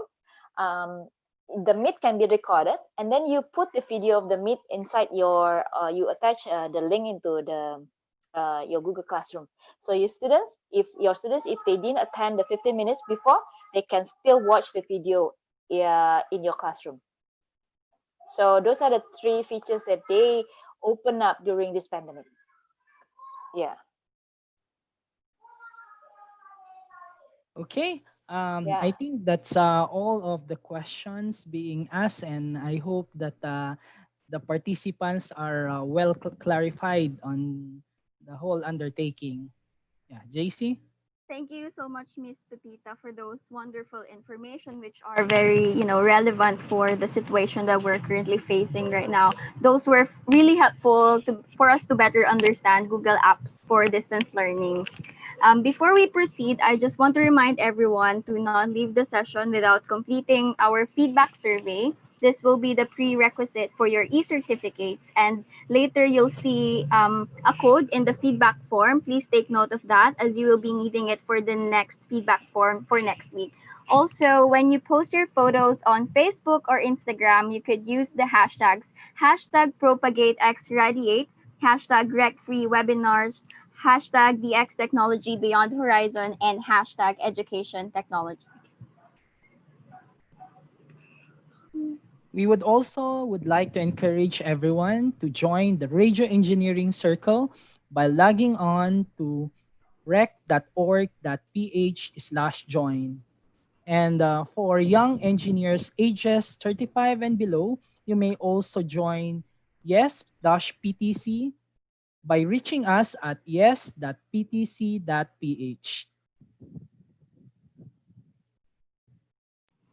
The Meet can be recorded, and then you put the video of the Meet inside you attach the link into your Google Classroom. So your students, if they didn't attend the 15 minutes before, they can still watch the video in your classroom. So those are the three features that they open up during this pandemic. Yeah. Okay. Yeah. I think that's all of the questions being asked, and I hope that the participants are well clarified on the whole undertaking. Yeah, JC? Thank you so much, Miss Pepita, for those wonderful information, which are very, relevant for the situation that we're currently facing right now. Those were really helpful for us to better understand Google Apps for distance learning. Before we proceed, I just want to remind everyone to not leave the session without completing our feedback survey. This will be the prerequisite for your e-certificates, and later you'll see a code in the feedback form. Please take note of that as you will be needing it for the next feedback form for next week. Also, when you post your photos on Facebook or Instagram, you could use the hashtags hashtag PropagateXRadiate, hashtag RecFreeWebinars, hashtag DX Technology Beyond Horizon, and hashtag Education Technology. We would like to encourage everyone to join the Radio Engineering Circle by logging on to rec.org.ph/join. And for young engineers ages 35 and below, you may also join yes-ptc by reaching us at yes.ptc.ph.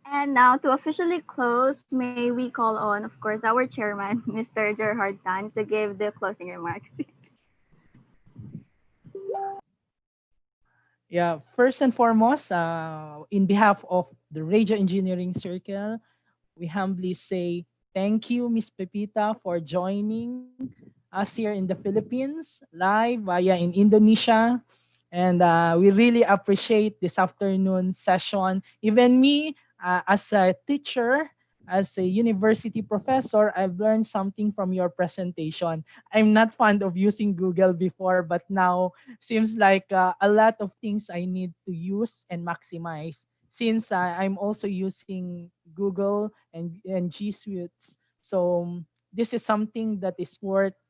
And now to officially close, may we call on, of course, our chairman, Mr. Gerhard Tan, to give the closing remarks. Yeah, first and foremost, in behalf of the Radio Engineering Circle, we humbly say thank you, Miss Pepita, for joining us here in the Philippines, live via in Indonesia. And we really appreciate this afternoon session. Even me, as a teacher, as a university professor, I've learned something from your presentation. I'm not fond of using Google before, but now seems like a lot of things I need to use and maximize since I'm also using Google and G Suites. So this is something that is worth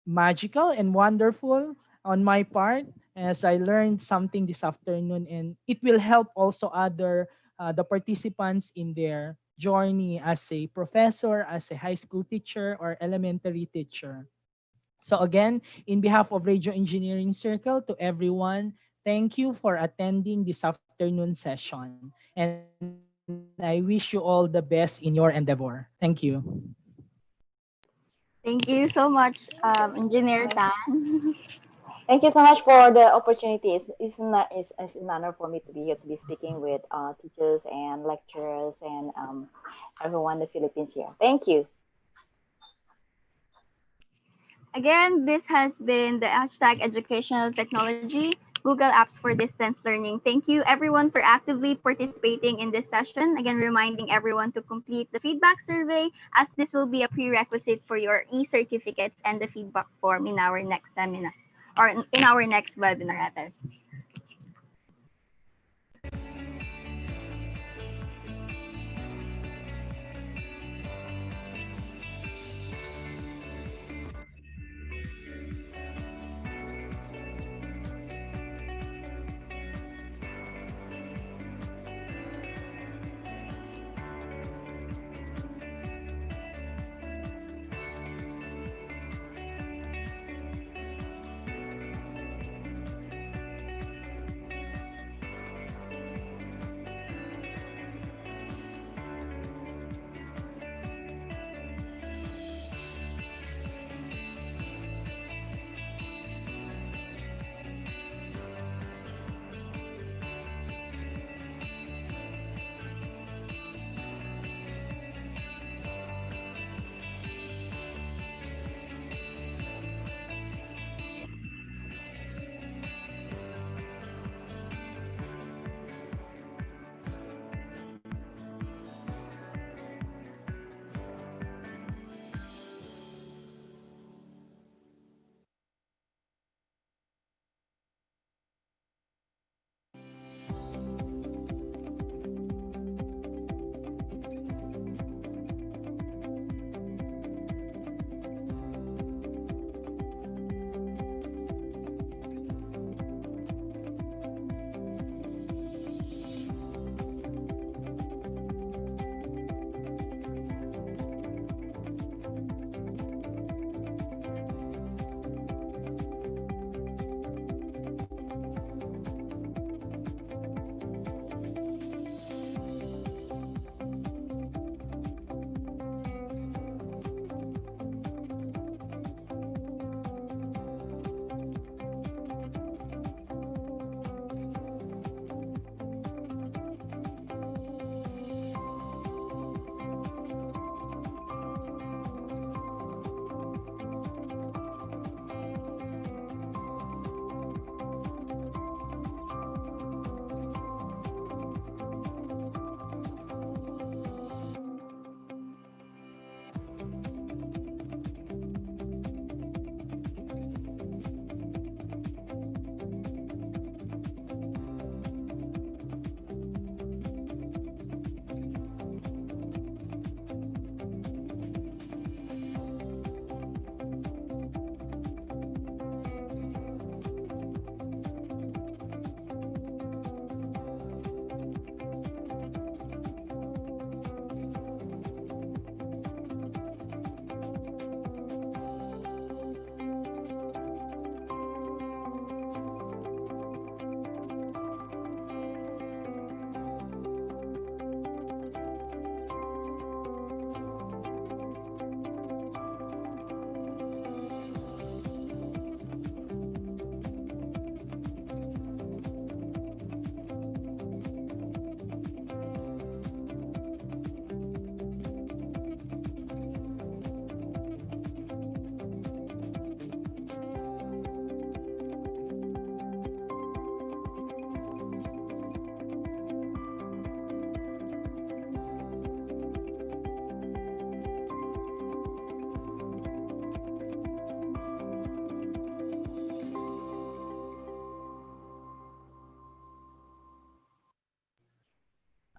magical and wonderful on my part as I learned something this afternoon, and it will help also other the participants in their journey as a professor, as a high school teacher or elementary teacher. So again, in behalf of Radio Engineering Circle, to everyone, thank you for attending this afternoon session. And I wish you all the best in your endeavor. Thank you. Thank you so much, Engineer Tan. Thank you so much for the opportunity. It's an honor for me to be here to be speaking with teachers and lecturers and everyone in the Philippines here. Thank you. Again, this has been the hashtag Educational Technology, Google Apps for Distance Learning. Thank you everyone for actively participating in this session. Again, reminding everyone to complete the feedback survey as this will be a prerequisite for your e-certificates and the feedback form in our next seminar or in our next webinar rather.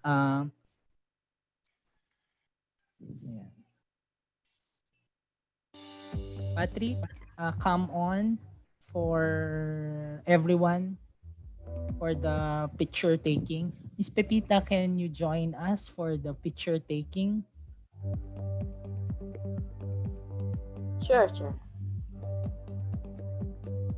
Um, Ayan. Patrick, come on for everyone for the picture taking. Miss Pepita, can you join us for the picture taking? Sure, sure.